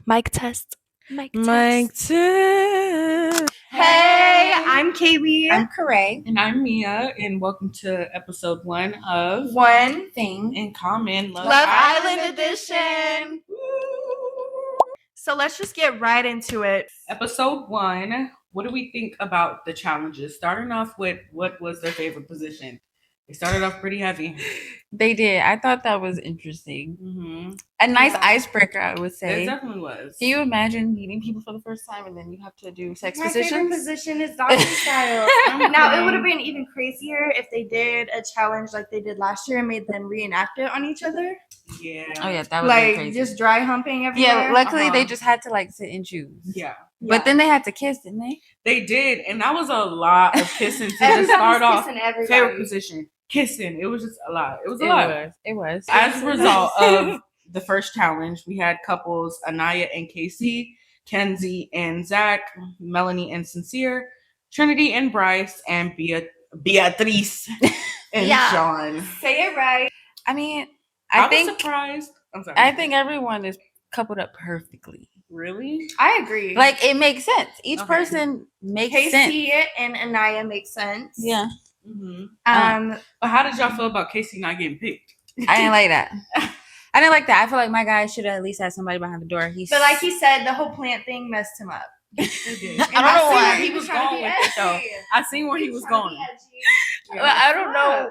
Mic test. Mic test. Hey, I'm Kaylee. I'm Corey. And I'm Mia, and welcome to episode 1 of One Thing in Common Love Island Edition. So let's just get right into it. Episode 1. What do we think about the challenges? Starting off with what was their favorite position? They started off pretty heavy. They did. I thought that was interesting. Mm-hmm. A nice icebreaker, I would It say. definitely was. Can you imagine meeting people for the first time and then you have to do sex My favorite positions? position is doggy style. Now, it would have been even crazier if they did a challenge like they did last year and made them reenact it on each other. Yeah. Oh yeah, that was Like, crazy. just dry humping everywhere. Yeah, luckily Uh-huh. they just had to like sit and choose. Yeah. But then they had to kiss, didn't they? They did, and that was a lot of kissing to just Everybody start was off. kissing everybody. Favorite position, kissing. It was just a lot. It was a lot. It was. As a result of the first challenge, we had couples Anaya and Casey, Kenzie and Zach, Melanie and Sincere, Trinity and Bryce, and Beatrice and Yeah. Sean. Say it right. I mean, I I think was surprised. I'm sorry. I think everyone is coupled up perfectly. Really? I agree. Like it makes sense. Each Okay. person makes sense. Casey and Anaya make sense. Yeah. Mm-hmm. But how did y'all feel about Casey not getting picked? I didn't like that. I didn't like that. I feel like my guy should have at least had somebody behind the door. But like he said, the whole plant thing messed him up. It did. I And don't know see why. where he was trying to going be with it though. edgy. I seen where he was going. Well, I don't know.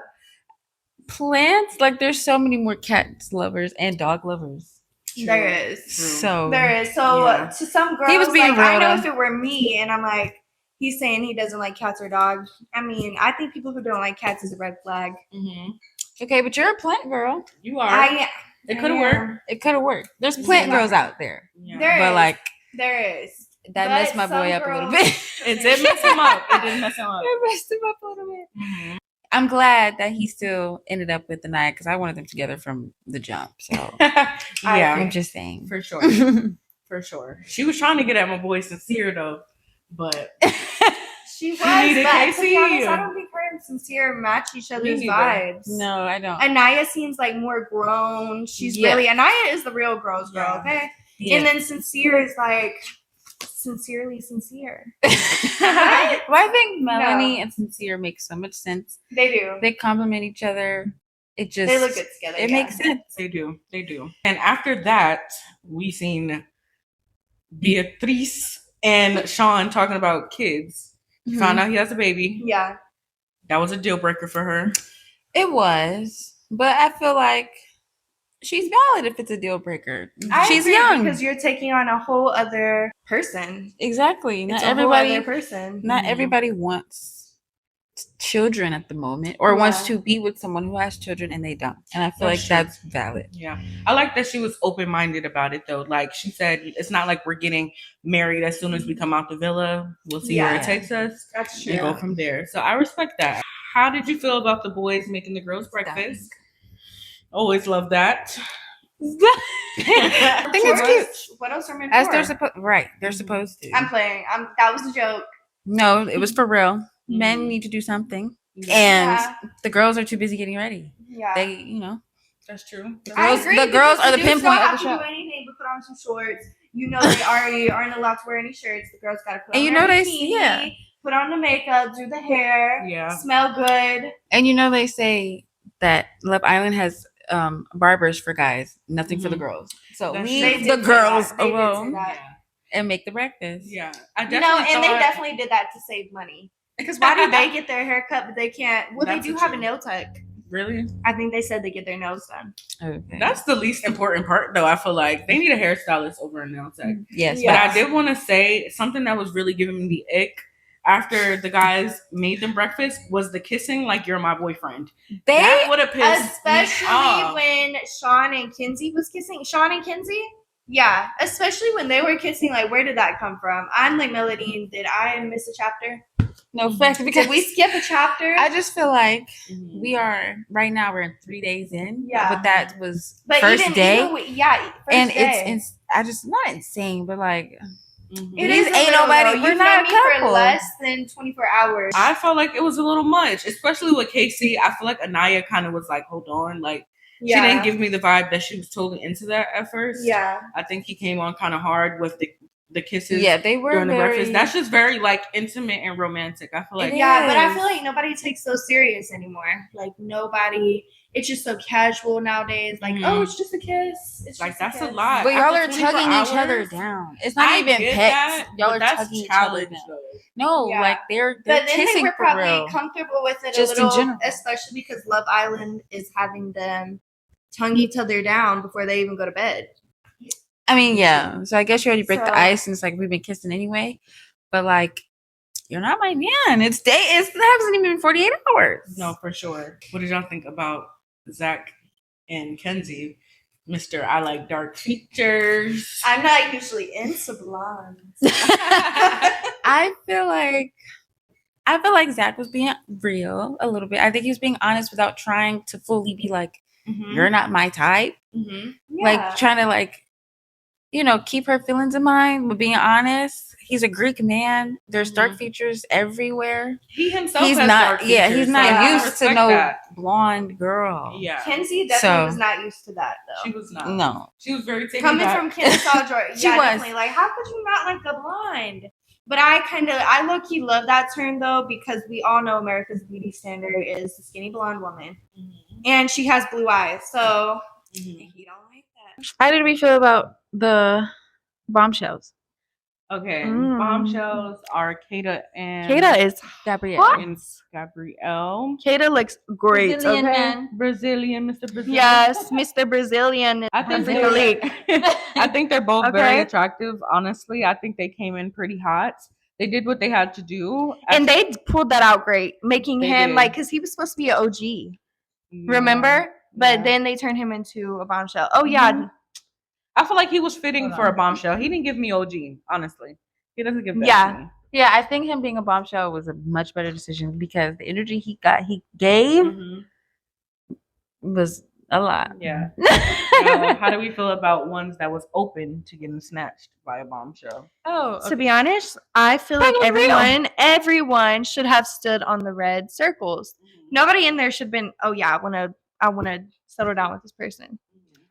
Plants, like there's so many more cat lovers and dog lovers. There is. So There is. So Yeah. to some girls, He was being like, I real, know though. if it were me and I'm like, he's saying he doesn't like cats or dogs. I mean, I think people who don't like cats is a red flag. Mm-hmm. okay, but you're a plant girl. You are. It could have worked. It could have worked. There's plant Yeah. girls out there, Yeah. There but is. like There is. that But messed my boy some up a little girls- bit. It did mess him up. It did mess him up. It messed him up a little bit. Mm-hmm. I'm glad that he still ended up with Anaya because I wanted them together from the jump. So Yeah, I'm just saying. for sure. For sure. She was trying to get at my boy Sincere though, but She was. needed but to KC. be honest, I don't think her and Sincere match each other's neither. vibes. No, I don't. Anaya seems like more grown. She's Yeah. really Anaya is the real girl's girl, Yeah. okay? Yeah. And then Sincere is like sincerely sincere. Well, I think Melanie and Sincere make so much sense. They do. They complement each other. It just They look good together. It yeah. makes sense. they do. They do. And after that, we seen Beatrice and Sean talking about kids. Mhm. Found out he has a baby. Yeah. That was a deal breaker for her. It was, but I feel like she's valid if it's a deal breaker. She's agree, young. because you're taking on a whole other person. Exactly. It's Not a whole everybody. other person. Not Mhm. everybody wants children at the moment, or wants Yeah. to be with someone who has children and they don't. And I feel That's like true. that's valid. Yeah. I like that she was open minded about it though. Like she said, it's not like we're getting married as soon as we come out the villa. We'll see where Yeah. it takes us That's and go from there. So I respect that. How did you feel about the boys making the girls breakfast? Always love that. I think it's cute. What else are men As for? they're supposed, right? They're supposed to. I'm playing. That was a joke. No, it was for real. Men Mhm. need to do something, Yeah, and Yeah. the girls are too busy getting ready. Yeah. They, you know, that's true. I girls- agree, the girls because are the dudes pinpoint don't of have the to show. do anything but put on some shorts. You know they already aren't allowed to wear any shirts. The girls got to put And on you their know they- bikini, yeah. put on the makeup, do the hair, Yeah. smell good. and you know they say that Love Island has barbers for guys, nothing for the Mhm. girls. So That's leave true. They did the say girls that. They did say alone that. and make the breakfast. Yeah. I You know, definitely and they thought- definitely did that to save money. Because why do they get their hair cut but they can't? Well, That's they do the have a truth. nail tech. Really? I think they said they get their nails done. Okay. That's the least important part though. I feel like they need a hairstylist over a nail tech. yes. Yeah. But I did want to say something that was really giving me the ick after the guys made them breakfast was the kissing like you're my boyfriend. They That would have pissed Especially me off. when Sean and Kinsey was kissing. Sean and Kinsey? Yeah. Especially when they were kissing. Like, where did that come from? I'm like, Melody, did I miss a chapter? no fact because Did we skip a chapter? I just feel like Mhm. we are right now. We're in 3 days in. Yeah. But that was but first even, day, even with- yeah, first and day. it's I just not insane, but like Mhm. It These is a ain't little, nobody- though. we're You've not known a me for couple. less than 24 hours. I felt like it was a little much, especially with Casey. I feel like Anaya kind of was like, hold on, like She didn't give me the vibe that she was totally into that at first. Yeah. I think he came on kind of hard with the kisses. Yeah, they were during the very. breakfast. That's just very like intimate and romantic. I feel like Yeah, but I is. feel like nobody takes those serious anymore. Like nobody, it's just so casual nowadays. Like, oh, it's just a kiss. It's Like, just that's a kiss. lot. But y'all After are 24 tugging each other hours, down. It's not I even get pets. that, Y'all but are that's tugging each other challenge down. though. No, Yeah. like they're But then they kissing were for probably real. comfortable with it Just a in little, general. especially because Love Island is having them tongue each other down before they even go to bed. I mean, yeah. So I guess you already break So- the ice since like we've been kissing anyway. But like, you're not my man. It hasn't even been 48 hours. No, for sure. What did y'all think about Zach and Kenzie? Mr. I like dark features. I'm not usually into blondes. I feel like Zach was being real a little bit. I think he was being honest without trying to fully be like, you're not my type. Mm-hmm. Like trying to like, keep her feelings in mind, but being honest. He's a Greek man. There's dark features everywhere. He himself He's has not dark he's features, not so I used to respect no that. blonde girl. Yeah. Kenzie definitely So- was not used to that though. She was not. No. She was very taken Coming back. from Kennesaw, Georgia, She yeah, was. definitely. Like, how could you not like the blonde? But I low-key love that term though because we all know America's beauty standard is the skinny blonde woman, and she has blue eyes. So if you don't like that, How did we feel about the bombshells? Okay. Mm. Bombshells are Kata and Kata is Gabrielle. hot. and Gabrielle. Kata looks great. Brazilian okay? man. Brazilian, Mr. Brazilian. Yes, Mr. Brazilian. I think Brazilian. I think they're both very Okay. attractive. Honestly, I think they came in pretty hot. They did what they had to do, And they pulled that out great, making They him did. like, because he was supposed to be an OG, Yeah. remember? But Yeah. then they turned him into a bombshell. Oh, yeah. Mhm. I feel like he was fitting Hold for a on. bombshell. He didn't give me OG, honestly. He doesn't give that Yeah. to me. Yeah, I think him being a bombshell was a much better decision because the energy he gave Mhm. was a lot. Yeah. Now, how do we feel about ones that was open to getting snatched by a bombshell? Oh, To be honest, I feel like That was real. everyone should have stood on the red circles. Nobody in there should have been, oh yeah, I wanna settle down with this person.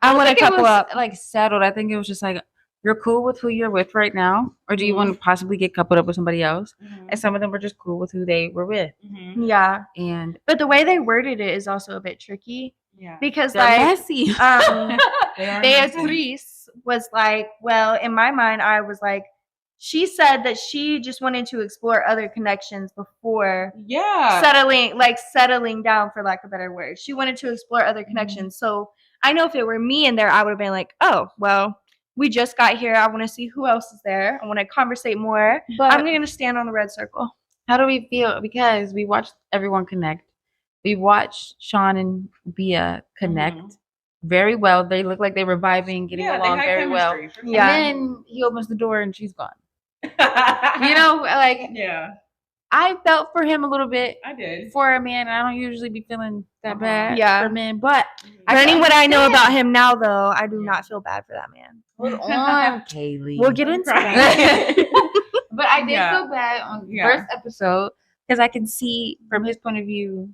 I want to think it couple was, up. like settled. I think it was just like you're cool with who you're with right now, or do you want to possibly get coupled up with somebody else? And some of them were just cool with who they were with, Yeah. and But the way they worded it is also a bit tricky Yeah. because they're like messy. They are messy. Beatrice was like, well, in my mind, I was like, she said that she just wanted to explore other connections before Yeah. settling down, for lack of a better word. She wanted to explore other connections. So I know if it were me in there, I would have been like, oh, well, we just got here. I want to see who else is there. I want to conversate more. But I'm going to stand on the red circle. how do we feel? Because we watched everyone connect. We watched Sean and Bia connect very well. They look like they were vibing, getting Yeah, they along had very well. chemistry, for Yeah. And then he opens the door and she's gone. sure. Like Yeah, I felt for him a little bit I did. for a man. I don't usually be feeling that Uh-huh. bad Yeah. for men, but Learning what I know understand. about him now, though, I do not feel bad for that man. hold on, Kaylee. We'll get into Right. that. But I did Yeah. feel bad on the Yeah. first episode because I can see from his point of view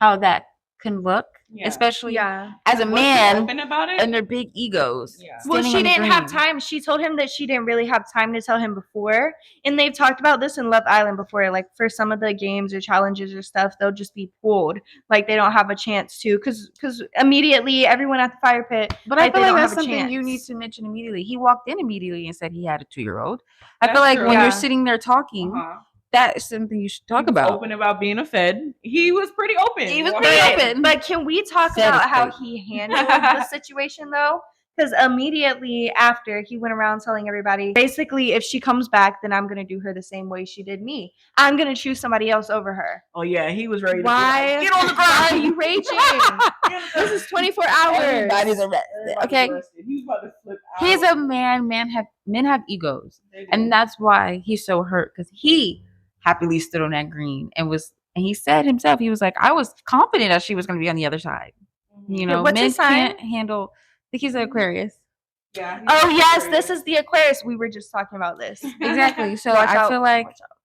how that can look, Yeah. especially Yeah. as a Was he man open about it? and their big egos. Yeah. Well, standing she on the didn't have green. time. She told him that she didn't really have time to tell him before. And they've talked about this in Love Island before. Like for some of the games or challenges or stuff, they'll just be pulled. Like they don't have a chance to, because immediately everyone at the fire pit. But Like, I feel they like don't that's have a something you need chance. to mention immediately. He walked in immediately and said he had a 2-year-old. I feel That's like true. when Yeah. you're sitting there talking, Uh-huh. that is something you should talk He was about. open about being a Fed. He was pretty open. He was Well, pretty But, open. but can we talk Said about it, how baby. he handled the situation though? Because immediately after he went around telling everybody, basically, if she comes back, then I'm gonna do her the same way she did me. I'm gonna choose somebody else over her. Oh yeah, he was ready to be Why? like, get on the Why ground. are you raging? This is 24 hours. Everybody's arrested. Everybody's Okay, arrested. He was about to flip out. he's a man. Men have egos, They do. and that's why he's so hurt because he happily stood on that green and he said himself, he was like, I was confident that she was going to be on the other side. You know, what's men his sign? can't handle. I think he's an Aquarius. Yeah, Oh yes, this is the Aquarius. We were just talking about this. Exactly. So Watch I out. feel like Watch out.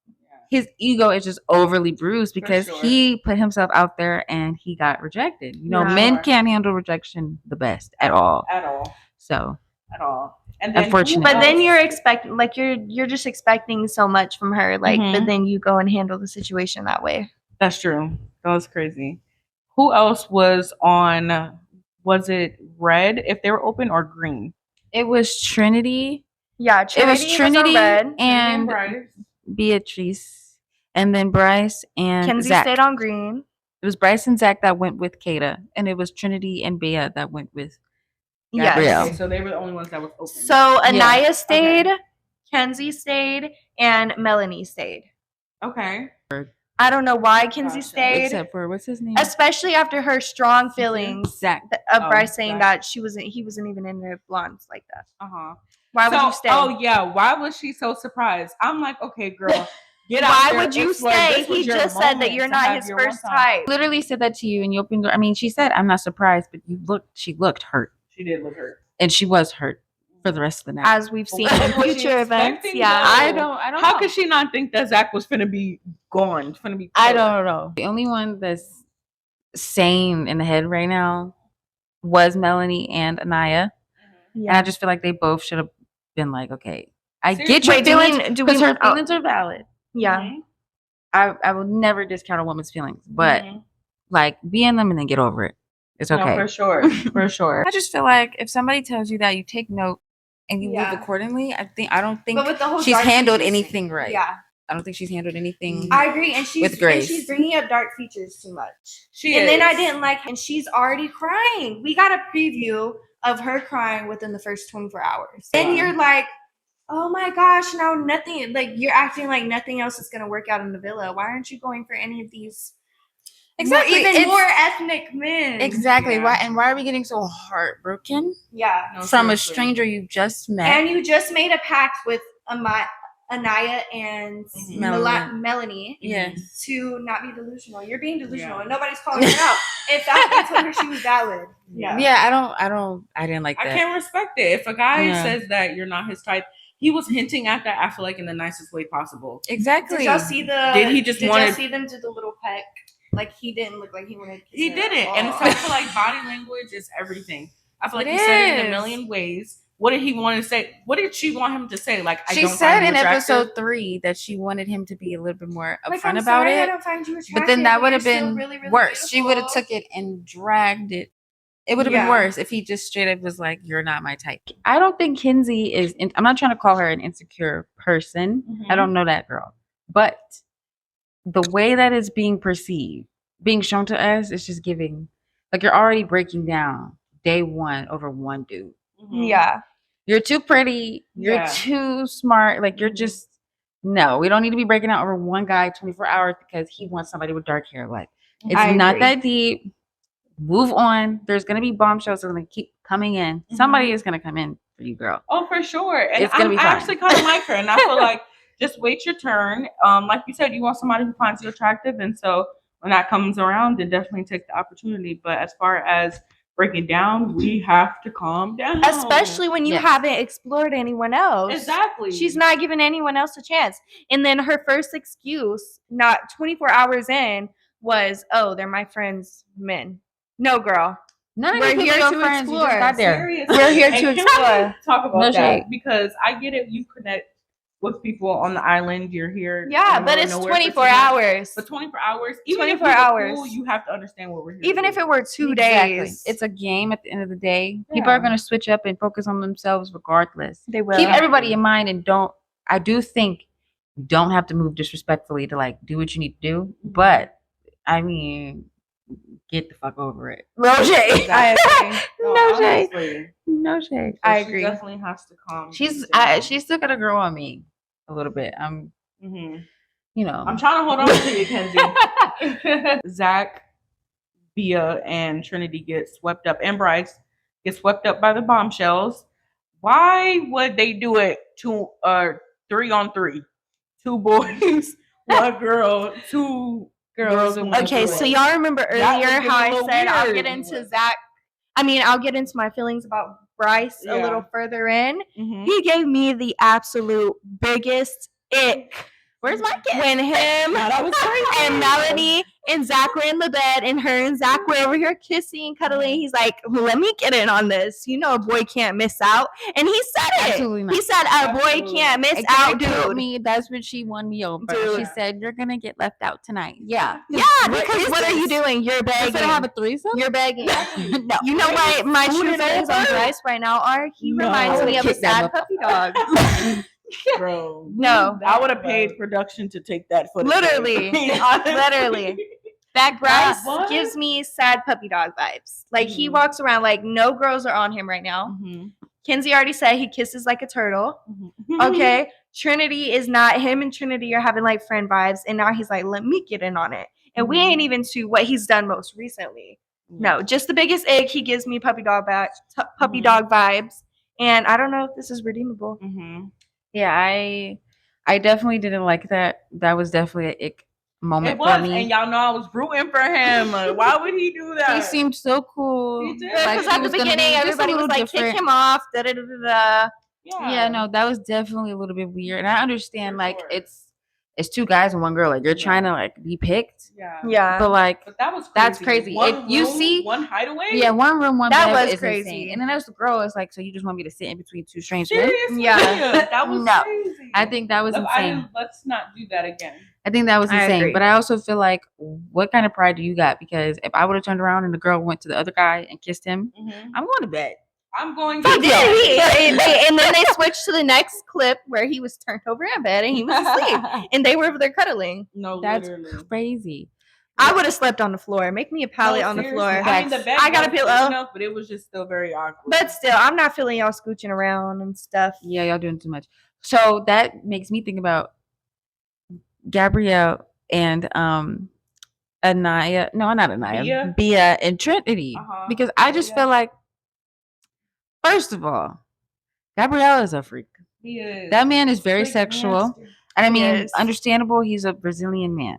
his ego is just overly bruised because sure. he put himself out there and he got rejected. You know, Yeah. men can't handle rejection the best at all. At all. So At all. And then Unfortunate. But then else- you're expecting, like, you're just expecting so much from her, like, but Mhm. then you go and handle the situation that way. That's true. That was crazy. Who else was on? Was it red if they were open or green? it was Trinity. Yeah, It was Trinity on red. and Bryce. Beatrice, and then Bryce and Kenzie Zach. stayed on green. It was Bryce and Zach that went with Kata, and it was Trinity and Bea that went with Yes. Gabrielle. Okay, so they were the only ones that was open. So Anaya Yeah. stayed, Kenzie stayed, and Melanie stayed. Okay. I don't know why Kenzie Gotcha. stayed, except for what's his name? especially after her strong feelings Zach. of Oh, Bryce saying Zach. that he wasn't even into blondes like that. Uh-huh. Why would you stay? Oh yeah, why was she so surprised? I'm like, okay, girl, get out Why there, would you explore. stay? This was He your just said that moment you're to not have his your one first time. type. Literally said that to you, and you opened. I mean, she said, "I'm not surprised," but she looked hurt, She did look hurt. and she was hurt for the rest of the night. As we've seen What in was she future events. expecting, Yeah. though? I don't How know. could she not think that Zach was finna be gone? Finna be. I killed? don't know. The only one that's sane in the head right now was Melanie and Anaya, and I just feel like they both should have been like, "Okay, I get your Wait, do we- feelings do we- because her oh. feelings are valid. Yeah. Mhm. I will never discount a woman's feelings, but Mhm. like be in them and then get over it. It's No, okay." for sure, for sure. I just feel like if somebody tells you that, you take note and you Yeah. move accordingly. I don't think But with the whole she's dark handled features thing. anything right. Yeah, I don't think she's handled anything. I agree, and With Grace. she's bringing up dark features too much. She And then I is. didn't like, and she's already crying. We got a preview of her crying within the first 24 hours. Then Wow. you're like, oh my gosh, now nothing, like you're acting like nothing else is gonna work out in the villa. Why aren't you going for any of these Exactly. even It's- more ethnic men? Exactly. Yeah. Why are we getting so heartbroken Yeah. No, from a seriously. stranger you just met? And you just made a pact with Anaya and Melanie. Melanie Yes. to not be delusional. You're being delusional, Yeah. and nobody's calling her out. In fact, they told her she was valid. Yeah. Yeah, I didn't like I that. can't respect it. If a guy Yeah. says that you're not his type, he was hinting at that. I feel like in the nicest way possible. Exactly. Did y'all see the? Did he just Did wanted- y'all see them do the little peck? Like he didn't look like he wanted. to kiss He her didn't, at and all. so I feel like body language is everything. I feel like It he said it in a is. million ways. What did he want to say? What did she want him to say? Like I She don't said find you in attractive? episode 3 that she wanted him to be a little bit more Like, upfront I'm about sorry, I it. don't find you But then attractive, that would you're have still been really, really worse. She would have beautiful. took it and dragged it. It would have Yeah. been worse if he just straight up was like, "You're not my type." I don't think Kenzie is. I'm not trying to call her an insecure person. Mhm. I don't know that girl, but the way that it's being perceived, being shown to us, is just giving. Like you're already breaking down day one over one dude. Mhm. Yeah. You're too pretty. You're Yeah. too smart. Like you're Mhm. just no. We don't need to be breaking out over one guy 24 hours because he wants somebody with dark hair. Like it's I not agree. that deep. Move on. There's gonna be bombshells that are gonna keep coming in. Somebody is gonna come in for you, girl. Oh, for sure. And It's gonna be I fine. actually kind of like her, and I feel like just wait your turn. Like you said, you want somebody who finds you attractive, and so when that comes around, then definitely take the opportunity. But as far as breaking down, we have to calm down, Especially when you Yes. haven't explored anyone else. exactly. She's not giving anyone else a chance. And then her first excuse, not 24 hours in, was, "Oh, they're my friends' men." No, girl. None of We're these people here your to friends. You just explore. got there. Seriously. We're here And to can we explore. talk about No that shade. because I get it. You connect with people on the island. You're here. Yeah, in but the it's middle of nowhere for 24 2 months. hours. But 24 hours, even 24 if we were hours. cool, you have to understand what we're here. Even to if do. it were 2 Exactly. days. It's a game at the end of the day. People Yeah. are gonna switch up and focus on themselves regardless. they will. Keep everybody in mind and I do think you don't have to move disrespectfully to like do what you need to do. But I mean, get the fuck over it. No shade. I agree. No shade. honestly. No shade. So I she agree. definitely has to calm. She's down. she's still gonna grow on me a little bit. Mhm. You know. I'm trying to hold on to you, Kenzie. Zach, Bea, and Trinity get swept up, and Bryce get swept up by the bombshells. Why would they do it 3-on-3? 2 boys, 1 girl, 2 girls and 1 Okay, boy. so y'all remember That was earlier getting how a I little said I'll weird. get into Zach. I'll get into my feelings about Bryce a Yeah. little further in. Mhm. He gave me the absolute biggest ick. Where's my kiss? when him Now that was crazy. and Melanie and Zach were in the bed, and her and Zach were over here kissing and cuddling. He's like, "Let me get in on this. You know, a boy can't miss out." And he said it. Absolutely not. He said, "A boy Absolutely. can't miss And out, Karen told dude." me that's when she won me over. Dude. She said, "You're gonna get left out tonight." Yeah. Yeah, because what are you doing? You're You're begging. gonna have a threesome? You're begging. No. You know what my Food true is feelings on over. Bryce right now are? He No. reminds I me of a would've kicked that sad puppy dog. Bro. No. I would have paid production to take that footage. Literally. Honestly. Literally. That Bryce What? gives me sad puppy dog vibes. Like he Mhm. walks around like no girls are on him right now. Mhm. Kinsey already said he kisses like a turtle. Mhm. Okay. Trinity is not, him and Trinity are having like friend vibes. And now he's like, let me get in on it. And we Mhm. ain't even to what he's done most recently. No, just the biggest egg. He gives me puppy dog Mhm. dog vibes. And I don't know if this is redeemable. Mhm. Yeah, I definitely didn't like that. That was definitely an ick moment It was, for me. and y'all know I was rooting for him. Like, why would he do that? He seemed so cool. He did. Because he at the was gonna be beginning, just a everybody was little like, different. kick him off. Da da da da. Yeah, no, that was definitely a little bit weird. And I understand, For like, sure. it's two guys and one girl. Like, you're Yeah. trying to like be picked, Yeah. Yeah. but like, But that was crazy. That's crazy. One If you room, see- one hideaway. yeah, one room, one That bed was is crazy. insane. And then there's the girl. It's like, so you just want me to sit in between two strange men? Seriously. Yeah. That was No. crazy. I think that was insane. Let's not do that again. I think that was I insane. agree. But I also feel like, what kind of pride do you got? Because if I would have turned around and the girl went to the other guy and kissed him, I'm going to bed. I'm going He to did. And then they switched to the next clip where he was turned over in bed and he was asleep. And they were over there cuddling. No, That's literally. crazy. I would have slept on the floor. Make me a pallet No, on the seriously. floor. I mean, the bed I got a was pillow. big enough, but it was just still very awkward. But still, I'm not feeling y'all scooching around and stuff. Yeah, y'all doing too much. So that makes me think about Gabrielle and Anaya. No, not Anaya. Bia and Trinity. Uh-huh. Because I just Yeah. feel like, first of all, Gabrielle is a freak. He is. That man is very Freak sexual. nasty. And I He mean, is. understandable. He's a Brazilian man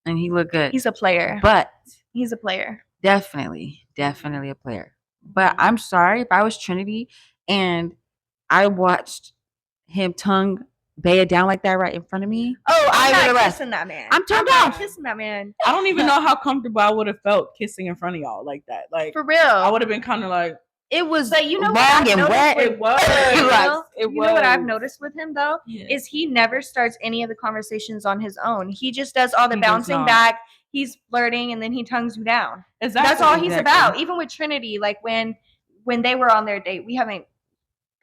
and he looked good. He's a player. But He's a player. definitely a player. But I'm sorry if I was Trinity and I watched him tongue Bea down like that right in front of me. Oh, I'm I would've not left. kissing that man. I'm turned not off. kissing that man. I don't even know how comfortable I would have felt kissing in front of y'all like that. Like, For real. I would have been kind of like, It was, but you know long what I've and noticed wet. with- it was. You know, It you know what I've was. noticed with him though Yeah. is he never starts any of the conversations on his own. He just does all the He does bouncing not. back. He's flirting and then he tongues you down. Exactly. That's all he's Exactly. about. Even with Trinity, like when they were on their date, we haven't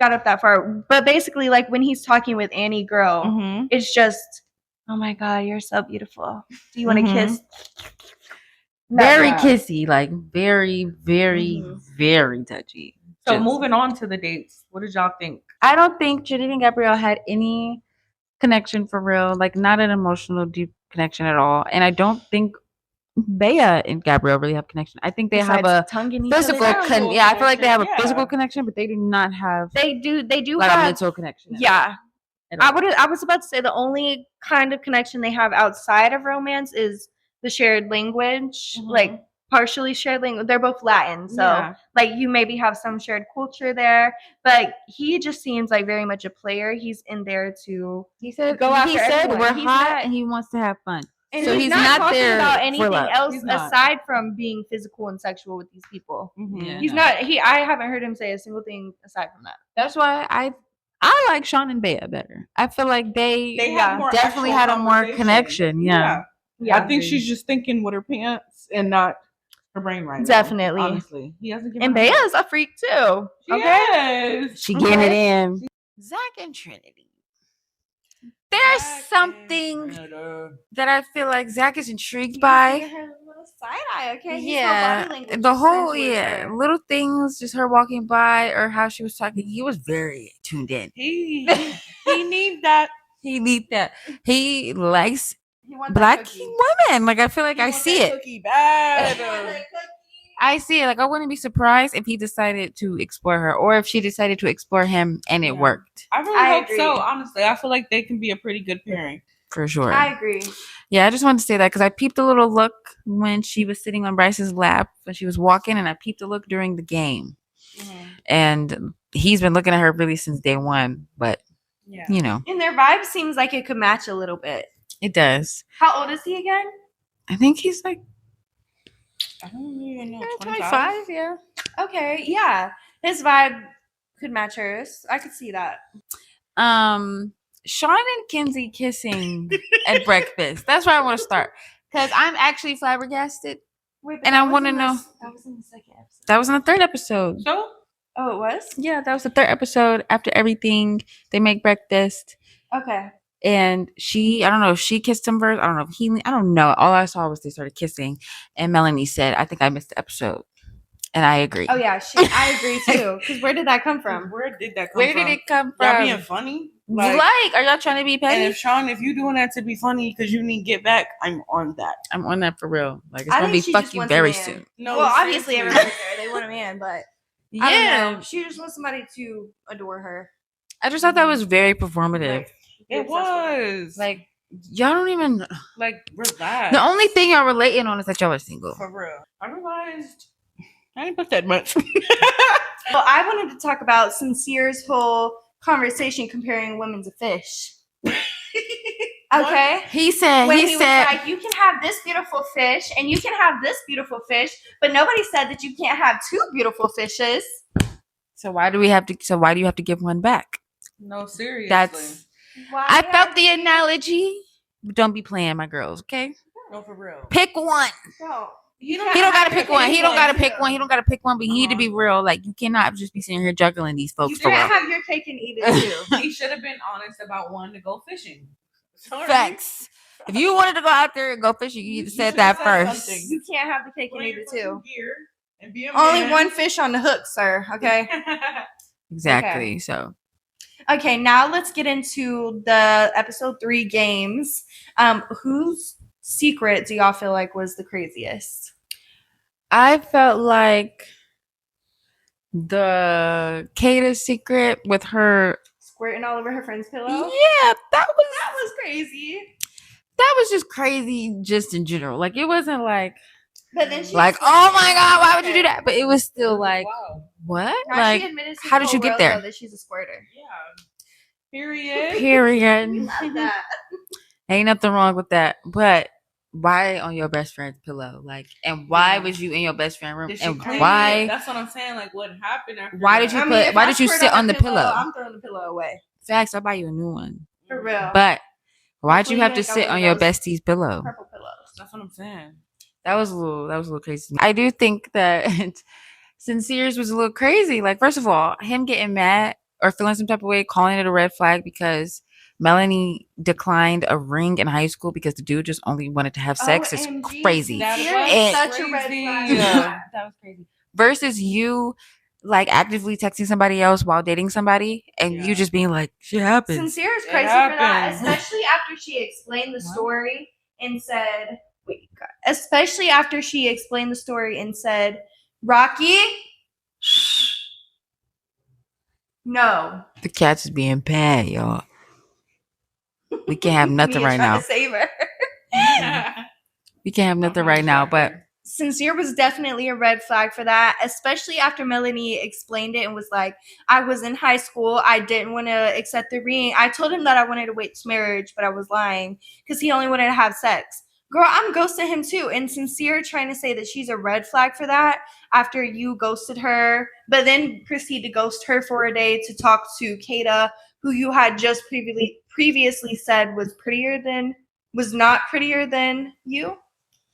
got up that far. But basically, like when he's talking with Annie girl, Mhm. it's just, oh my god, you're so beautiful. Do you want to Mhm. kiss? Very Yeah. kissy, like very, very, Mhm. very touchy. So Just- moving on to the dates, what did y'all think? I don't think Trinity and Gabrielle had any connection for real, like not an emotional deep connection at all. And I don't think Bea and Gabrielle really have connection. I think they have Besides a tonguing each other physical down. yeah, I feel like they have a Yeah. physical connection, but they do not have They do like a have mental connection. at yeah. all. At all. I was about to say the only kind of connection they have outside of romance is the shared language, Mhm. like partially shared language. They're both Latin, so Yeah. like you maybe have some shared culture there. But he just seems like very much a player. He's in there to He said Go after he said everyone. we're He's hot not- and he wants to have fun. and So he's not talking there about for anything love. else He's not. aside from being physical and sexual with these people. Mhm. Yeah. He's No. not I haven't heard him say a single thing aside from that. That's why I like Sean and Bea better. I feel like they They Yeah, have more definitely actual had a more conversation. connection. Yeah. Yeah. I think she's just thinking with her pants and not her brain right now. Definitely. Honestly. He hasn't given And her Bea that. is a freak too. She Okay. is. She getting it Okay. in. Zach and Trinity. There's something that I feel like Zach is intrigued by. Side eye, okay? Yeah, the whole little things, just her walking by or how she was talking. He was very tuned in. He need that. He need that. He likes He wants black women. Like I feel like I see it. Cookie bad. I see it. Like I wouldn't be surprised if he decided to explore her, or if she decided to explore him and it Yeah. worked I really I hope agree. so. Honestly, I feel like they can be a pretty good pairing. for sure. I agree. Yeah, I just wanted to say that because I peeped a little look when she was sitting on Bryce's lap when she was walking, and I peeped a look during the game. And he's been looking at her really since day one, but Yeah. you know, And their vibe seems like it could match a little bit. it does. How old is he again? I think he's like I don't even know. 25. Yeah. Okay, yeah. His vibe could match hers. I could see that. Sean and Kenzie kissing at breakfast. That's where I want to start because I'm actually flabbergasted. Wait, but And that I was wanna in the know- s- That was in the second episode. That was in the third episode. So Oh, it was? Yeah, that was the third episode. After everything, they make breakfast. Okay. And I don't know if she kissed him first. I don't know if I don't know. All I saw was they started kissing. And Melanie said, I think I missed the episode. And I agree. Oh, yeah. I agree too. Because where did that come from? where did that come Where from? did it come Y'all from? being funny? Like, are y'all trying to be petty? and if you doing that to be funny because you need to get back, I'm on that. I'm on that for real. Like, it's I going to think be she fuck just you wants a very man. soon. No, Well, obviously seriously. everybody's there. They want a man, but I don't know. She just wants somebody to adore her. I just thought that was very performative. Like, be It obsessed with her. was Like, y'all don't even. like relax. The only thing y'all relating on is that y'all are single. for real. I realized I didn't put that much. Well, I wanted to talk about Sincere's whole conversation comparing women to fish. Okay? He said, When he he said, was like, you can have this beautiful fish and you can have this beautiful fish, but nobody said that you can't have two beautiful fishes. so why do you have to give one back? No, seriously. That's, Why I are felt the we- analogy. But don't be playing my girls, okay? no for real. Pick one. No. He He don't gotta pick one. He don't gotta pick one. He don't gotta pick one. But you need to be real. Like, you cannot just be sitting here juggling these folks You for can't real. have your cake and eat it too. He should have been honest about wanting to go fishing. Sorry. Facts. If you wanted to go out there and go fishing, you need to say should that have said first. something. You can't have the cake and Wear eat your it too. fucking gear and be a Only man. one fish on the hook, sir. Okay. Exactly. So Okay, now let's get into the episode 3 games. Whose secret do y'all feel like was the craziest? I felt like the Kata secret with her. Squirting all over her friend's pillow? Yeah, that was crazy. was just crazy. Just in general, like it wasn't like But then she like oh my god, why would you do that? But it was still like Wow. what? Now Like she admitted to how the did you whole get world, there? though, that she's a squirter. Yeah. Period. period. Love that. Ain't nothing wrong with that. But why on your best friend's pillow? Like, and why Yeah. was you in your best friend room? Did she And clean it? why? That's what I'm saying. Like, what happened after? Why that? did you I mean, put- if why I did you squirt sit on on a the pillow? I'm throwing the pillow away. Facts, I'll buy you a new one. For real. But why'd Hopefully you have you to ain't got sit one on of your those bestie's pillow? purple pillows. That's what I'm saying. That was a little crazy. to me. I do think that Sincere's was a little crazy. Like, first of all, him getting mad or feeling some type of way, calling it a red flag because Melanie declined a ring in high school because the dude just only wanted to have sex is OMG, crazy. That Sincere was is And- such a red crazy. flag. Yeah. That was crazy. Versus you like actively texting somebody else while dating somebody and Yeah. you just being like, shit happens. Sincere is It crazy for that, happened. especially after she explained the What? story and said, especially after she explained the story and said, Rocky, no. The cat's is being bad, y'all. We can't have nothing Mia right trying now. to save her. We can't have nothing right now, but Sincere was definitely a red flag for that, especially after Melanie explained it and was like, I was in high school. I didn't want to accept the ring. I told him that I wanted to wait to marriage, but I was lying because he only wanted to have sex. Girl, I'm ghosting him too. And Sincere trying to say that she's a red flag for that after you ghosted her, but then proceed to ghost her for a day to talk to Kata, who you had just previously said was not prettier than you.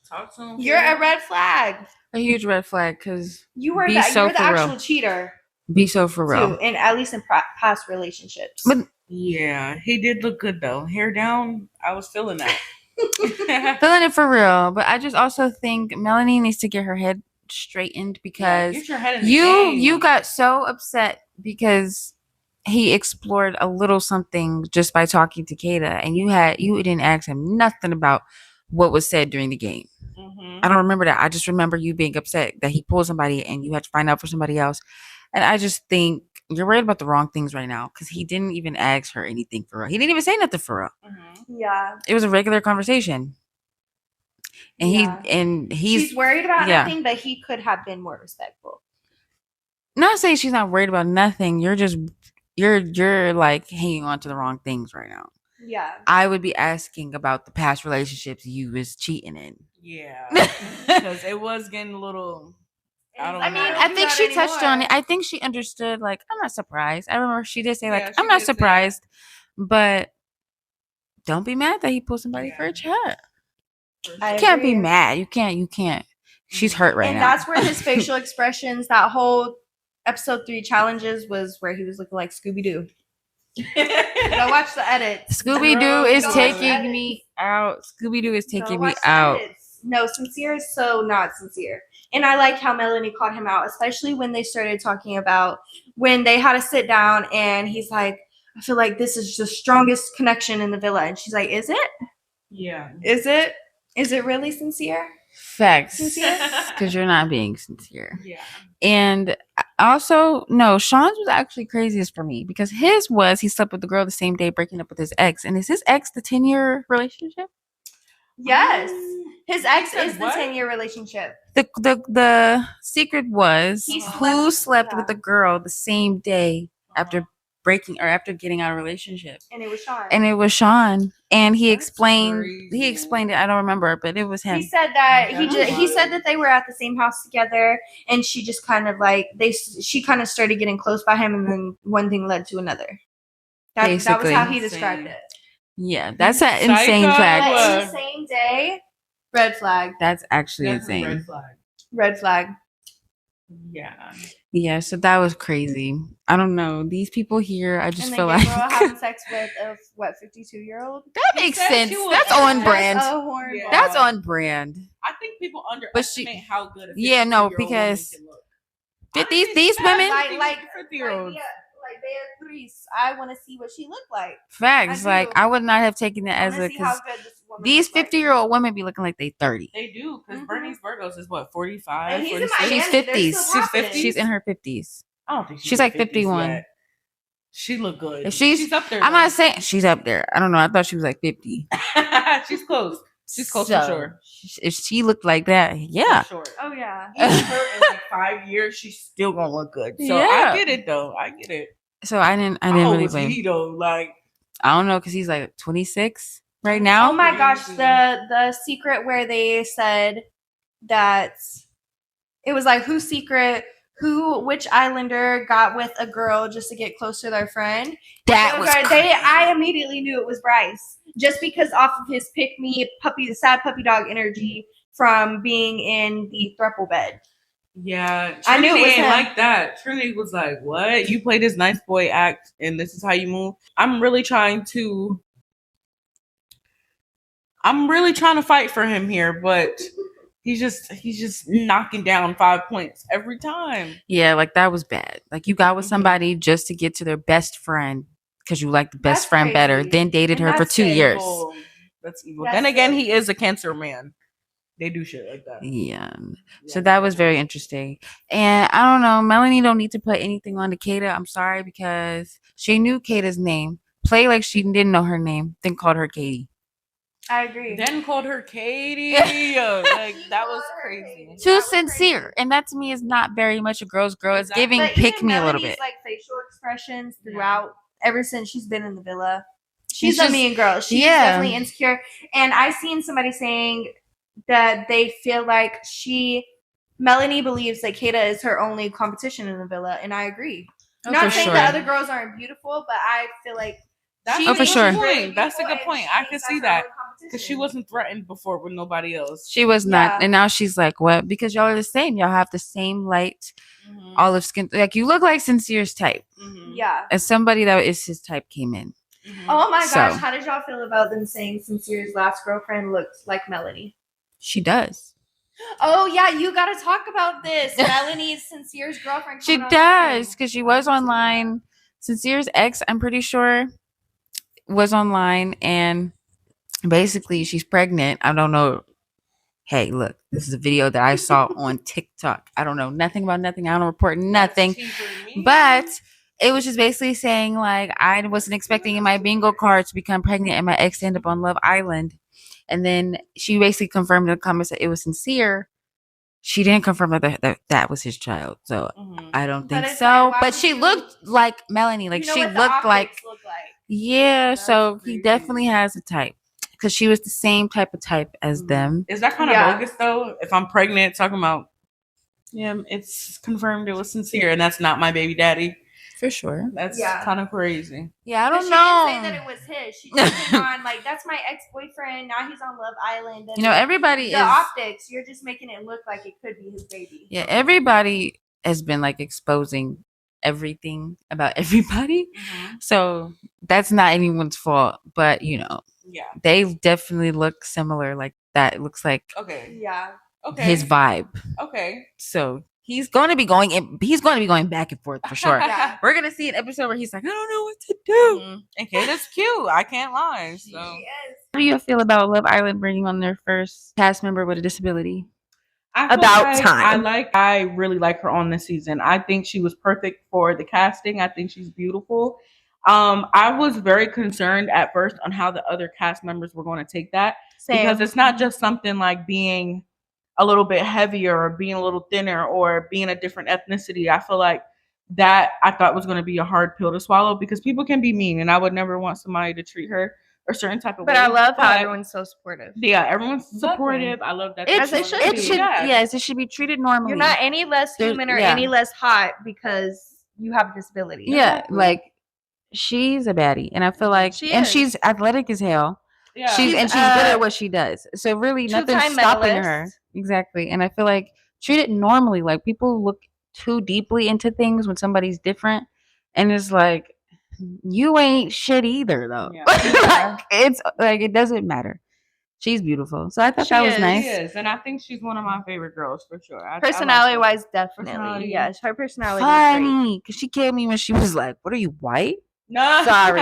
Talk to him. You're a red flag. a huge red flag because You were Be the, so you were the for real. actual cheater be so for real. too, and at least in past relationships. But- Yeah, he did look good though. Hair down, I was feeling that. Feeling it for real. But I just also think Melanie needs to get her head straightened because Get your head in the you game. got so upset because he explored a little something just by talking to Kata and you didn't ask him nothing about what was said during the game. Mhm. I don't remember that. I just remember you being upset that he pulled somebody and you had to find out for somebody else. And I just think you're worried about the wrong things right now because he didn't even ask her anything for real. He didn't even say nothing for real. Mhm. Yeah, It was a regular conversation. And Yeah. he's she's worried about yeah. nothing, but he could have been more respectful. not saying she's not worried about nothing. You're just you're like hanging on to the wrong things right now. Yeah. I would be asking about the past relationships you was cheating in. Yeah, because it was getting a little. I don't I know. mean, don't I do think that she touched on anymore. it. I think she understood. Like, I'm not surprised. I remember she did say, like, Yeah, she I'm not did say that. surprised, but don't be mad that he pulled somebody for a chat. I You can't be agree. mad. You can't. She's hurt right And now. that's where his facial expressions, that whole episode 3 challenges, was where he was looking like Scooby Doo. Go watch the edits. Scooby Doo Girl, is go watch taking edits. me out. Scooby Doo is Go taking me watch the out. edits. No, Sincere is so not sincere. And I like how Melanie called him out, especially when they started talking about when they had to sit down and he's like, I feel like this is the strongest connection in the villa. And she's like, is it? Yeah. Is it? Is it really sincere? Facts. Sincere? Because you're not being sincere. Yeah. And also, no, Sean's was actually craziest for me because his was he slept with the girl the same day, breaking up with his ex. And is his ex the 10-year relationship? Yes. His ex said is the what? 10-year relationship. The secret was He slept who with- slept yeah. with the girl the same day after breaking or after getting out of a relationship. And it was Sean. And it was Sean. And he That's explained crazy. it. I don't remember, but it was him. He said that Yeah. he said that they were at the same house together, and she just kind of like she kind of started getting close by him, and then one thing led to another. That was Basically. how he described Insane. it. Yeah, that's an Psycho. insane But fact. in What? the same day, red flag, That's actually That's a insane. red flag. red flag. Yeah. Yeah, so that was crazy. I don't know. These people here, I just And feel the like girl having sex with a 52-year-old. that He makes said sense. she was- That's on That's brand. That's a hornball. Yeah. That's on brand. I think people she- underestimate how good a Yeah, no, 52-year-old because woman can look. But Honestly, these yeah, women- like 50-year-olds. Beatrice. I want to see what she looked like. Facts. I Like do. I would not have taken that I as wanna a see how because good this woman these looked like. 50-year-old women be looking like they 30. They do, because Mhm. Bernice Burgos is what, 45, And he's in 46? Miami. She's They're 50s. still She's popping. 50. She's in her 50s. I don't think She's like 51. Yet. She look good. If she's- up there. I'm though. not saying she's up there. I don't know. I thought she was like 50. She's close. She's close So, for sure. If she looked like that, yeah. For sure. Oh yeah. Even her in like 5 years, she's still gonna look good. So Yeah. I get it though. I get it. So I didn't How really old was blame. he though? Like, I don't know because he's like 26 right now. Oh my gosh, Crazy. the secret where they said that it was like which islander got with a girl just to get close to their friend. That was I immediately knew it was Bryce just because off of his pick me puppy, the sad puppy dog energy from being in the throuple bed. yeah, Trinity I knew it was ain't him. like that. Trinity was like, "What? You play this nice boy act, and this is how you move." I'm really trying to fight for him here, but he's just knocking down 5 points every time. Yeah, like that was bad. Like you got with Mm-hmm. Mhm. somebody just to get to their best friend because you like the best That's friend better, crazy. then dated And her for that's 2 it. years. Oh, that's evil. That's then again, it. he is a Cancer man. They do shit like that. Yeah. So Yeah. that was very interesting. And I don't know, Melanie don't need to put anything on to Kata. I'm sorry because she knew Kata's name. Play like she didn't know her name, then called her Katie. I agree. Then called her Katie. Like that was crazy. That Too was sincere. crazy. And that to me is not very much a girl's girl. It's Exactly. giving But pick even me a little Melanie's, bit. like facial expressions Yeah. throughout ever since she's been in the villa. She's She's a just- mean girl. She's yeah. definitely insecure. And I seen somebody saying that they feel like Melanie believes that Kata is her only competition in the villa, and I agree. Oh, Not for saying sure. that other girls aren't beautiful, but I feel like That's she Oh, for thinks sure. she's really Point. That's a beautiful good and point. she I can thinks see that's her that only because she competition. wasn't threatened before with nobody else. She was not. Yeah. And now she's like, what? Because y'all are the same. Y'all have the same light, Mhm. olive skin. Like you look like Sincere's type. Mhm. Yeah. As somebody that is his type came in. Mhm. Oh my So- gosh, how did y'all feel about them saying Sincere's last girlfriend looked like Melanie? She does. Oh yeah, you got to talk about this. Melanie's Sincere's girlfriend. She coming on does screen. because she was online. Sincere's ex, I'm pretty sure, was online and basically she's pregnant. I don't know. Hey, look, this is a video that I saw on TikTok. I don't know nothing about nothing. I don't report nothing. That's cheaper than me. But it was just basically saying like I wasn't expecting in my bingo card to become pregnant and my ex to end up on Love Island. And then she basically confirmed in the comments that it was Sincere. she didn't confirm that was his child. So Mhm. I don't But think it's so. like, why But would she you- looked like Melanie. Like You know she what the looked like optics look like. yeah. That's So crazy. he definitely has a type because she was the same type of type as them. Is that kind of Yeah. bogus though? If I'm pregnant, talking about, yeah, it's confirmed it was Sincere, and that's not my baby daddy. For sure. That's Yeah. kind of crazy. Yeah, I But don't she know. didn't say that it was his. She just went on like, that's my ex-boyfriend. Now he's on Love Island. And You know, everybody the is. optics, you're just making it look like it could be his baby. Yeah, everybody has been like exposing everything about everybody. So that's not anyone's fault. But you know, Yeah. they definitely look similar. Like that looks like Okay. Yeah. Okay. his vibe. Okay. So he's going to be going in. He's going to be going back and forth for sure. Yeah. We're gonna see an episode where he's like, I don't know what to do. Mhm. And Kata's cute. I can't lie. So. Yes. How do you feel about Love Island bringing on their first cast member with a disability? I feel About like time. I really like her on this season. I think she was perfect for the casting. I think she's beautiful. I was very concerned at first on how the other cast members were going to take that because it's not just something like being a little bit heavier or being a little thinner or being a different ethnicity. I feel like that I thought was going to be a hard pill to swallow because people can be mean and I would never want somebody to treat her a certain type of But way. I love how But, everyone's so supportive. yeah, everyone's Exactly. supportive. I love that. It As they should, should be. yes, it should be treated normally. You're not any less There's- human or yeah. any less hot because you have a disability. Yeah, Exactly. like she's a baddie, and I feel like, She and is. she's athletic as hell. Yeah. She's good at what she does. So really, nothing's two-time stopping her. medalist. Exactly, and I feel like treat it normally. Like people look too deeply into things when somebody's different, and it's like you ain't shit either, though. Yeah. Like, it's like it doesn't matter. She's beautiful, so I thought She that was is. nice. She is, and I think she's one of my favorite girls for sure. I like Personality her. wise, definitely. Personality. Yes, her personality is great. Funny, because she killed me when she was like, "What are you, white?" No, Sorry.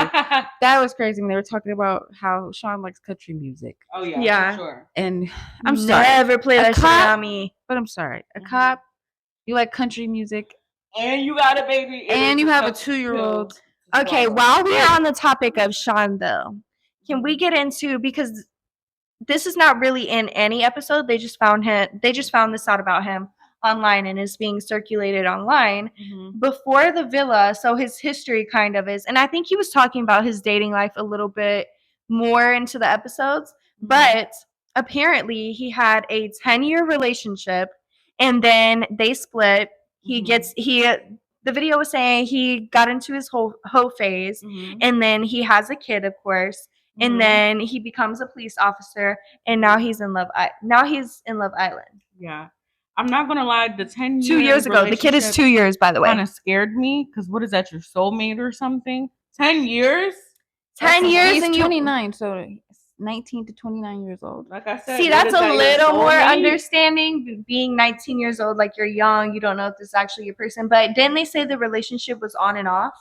That was crazy when they were talking about how Sean likes country music. Oh yeah, Yeah. for sure. And I'm sorry, Never play A that shit cop- around me. but I'm sorry. A Mhm. cop, you like country music, And you got a baby, it and is you have a tough 2-year-old. pill to Okay, swallow. while we're on the topic of Sean, though, can we get into, because this is not really in any episode. They just found this out about him online and is being circulated online Mhm. before the villa. So his history kind of is, and I think he was talking about his dating life a little bit more into the episodes, but apparently he had a 10-year relationship and then they split. The video was saying he got into his whole hoe phase Mhm. and then he has a kid, of course, Mhm. and then he becomes a police officer, and now he's in Love Island. Yeah, I'm not gonna lie. The 10 2 years ago. The kid is 2 years, by the way. Kind of scared me because what is that? Your soulmate or something? 10 years? 10 years He's and you 29, so 19 to 29 years old. Like I said, see, what that's is a that, your little more soulmate? understanding. Being 19 years old, like you're young, you don't know if this is actually your person. But didn't they say the relationship was on and off?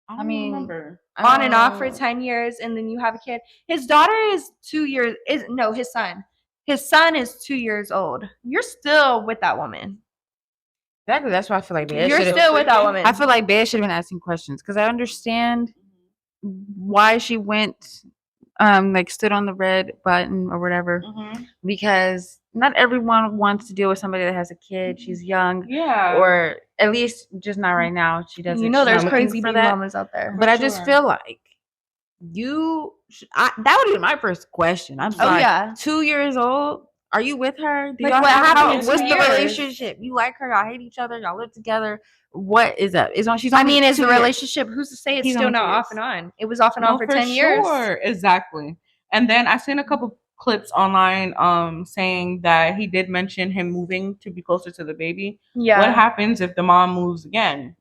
I I don't mean, remember. On and off for Oh. 10 years, and then you have a kid. His daughter is 2 years. His son. His son is 2 years old. You're still with that woman. Exactly. That's why I feel like Bea You're should've- still with that woman. I feel like Bea should have been asking questions because I understand why she went, like stood on the red button or whatever. Mhm. Because not everyone wants to deal with somebody that has a kid. She's young, Yeah. or at least just not right now. She doesn't. You know, she's there's not looking crazy for baby that. mamas out there. But I For just sure. feel like that would be my first question. I'm Oh sorry. yeah. 2 years old. Are you with her? Do Like, y'all what have- happened in What's 2 the years? relationship? You like her? Y'all hate each other? Y'all live together? What is up? She's I only mean, is 2 the years. relationship? Who's to say it's He's still only not 2 off years. and on? It was off and on No, for 10 years. Sure. Exactly. And then I seen a couple clips online saying that he did mention him moving to be closer to the baby. Yeah. What happens if the mom moves again?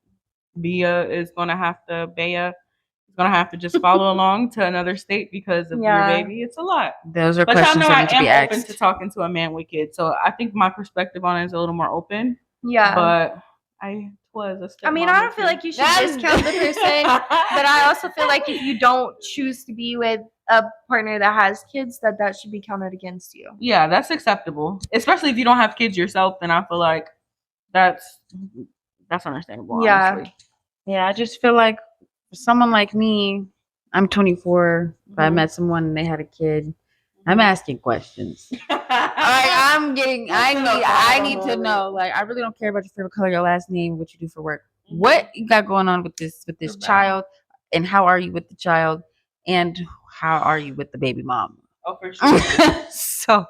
Bea is gonna have to just follow along to another state because of Yeah. your baby. It's a lot. Those are But y'all questions know that I need to be am open asked. to talking to a man with kids. So I think my perspective on it is a little more open. Yeah. But I was a stepmom I mean, I don't with feel you. like you should discount the person, but I also feel like if you don't choose to be with a partner that has kids, that should be counted against you. Yeah, that's acceptable. Especially if you don't have kids yourself, then I feel like that's understandable. Yeah. Honestly. Yeah, I just feel like for someone like me, I'm 24. If I Mhm. met someone and they had a kid, I'm asking questions. I'm getting. I need to know. Like, I really don't care about your favorite color, your last name, what you do for work. What you got going on with this child, and how are you with the child, and how are you with the baby mom? Oh, for sure. So,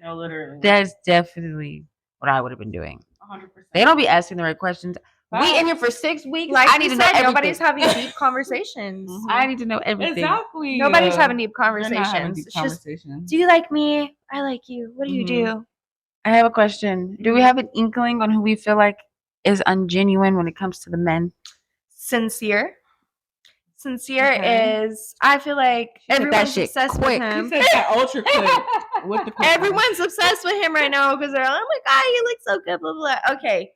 No, literally. that's definitely what I would have been doing. 100%. They don't be asking the right questions. Wow. We in here for 6 weeks. Like I need you to know said, everything. nobody's having deep conversations. I need to know everything. Exactly. Nobody's having deep They're not having conversations. deep It's just, conversations. do you like me? I like you. What do you Mm-hmm. do? I have a question. Do we have an inkling on who we feel like is ungenuine when it comes to the men? Sincere. Sincere Okay. is, I feel like She said that everyone's shit obsessed quick. with She him. said that ultra quick with the quick one. Everyone's obsessed with him right now because they're like, oh my God, he looks so good, blah, blah, blah. Okay.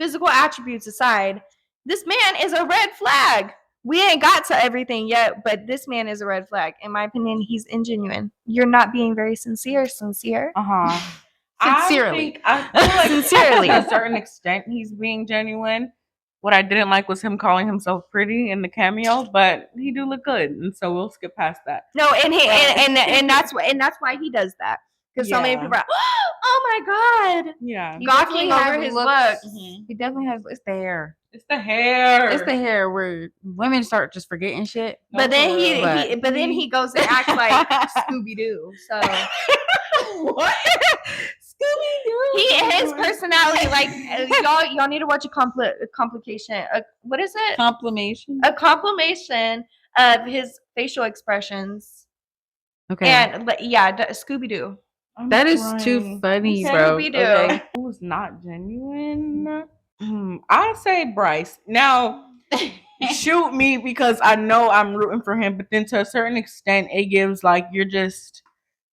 Physical attributes aside, this man is a red flag. We ain't got to everything yet, but this man is a red flag. In my opinion, he's ingenuine. You're not being very sincere. Sincerely. I feel like Sincerely. to a certain extent he's being genuine. What I didn't like was him calling himself pretty in the cameo, but he do look good, and so we'll skip past that. No, and he and that's why he does that. Because so many Yeah. people are, oh my God, Yeah, He gawking definitely over has his looks. looks. He definitely has. It's the hair. it's the hair. It's the hair where women start just forgetting shit. But then But- then he goes and acts like Scooby Doo. So What? Scooby-Doo. his personality, like y'all need to watch a complication. What is it? Complimation. A compilation of his facial expressions. Okay. And Scooby Doo. That is too funny, bro. Scooby-Doo. Okay. Who's not genuine? I say Bryce. Now, shoot me because I know I'm rooting for him, but then to a certain extent, it gives like you're just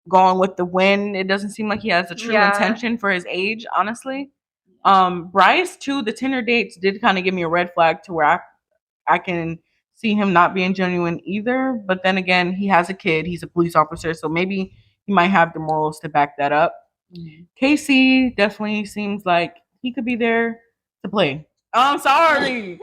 going with the win. It doesn't seem like he has a true intention for his age, honestly. Bryce too. The Tinder dates did kind of give me a red flag to where I can see him not being genuine either. But then again, he has a kid. He's a police officer, so maybe he might have the morals to back that up. Casey definitely seems like he could be there to play. I'm sorry.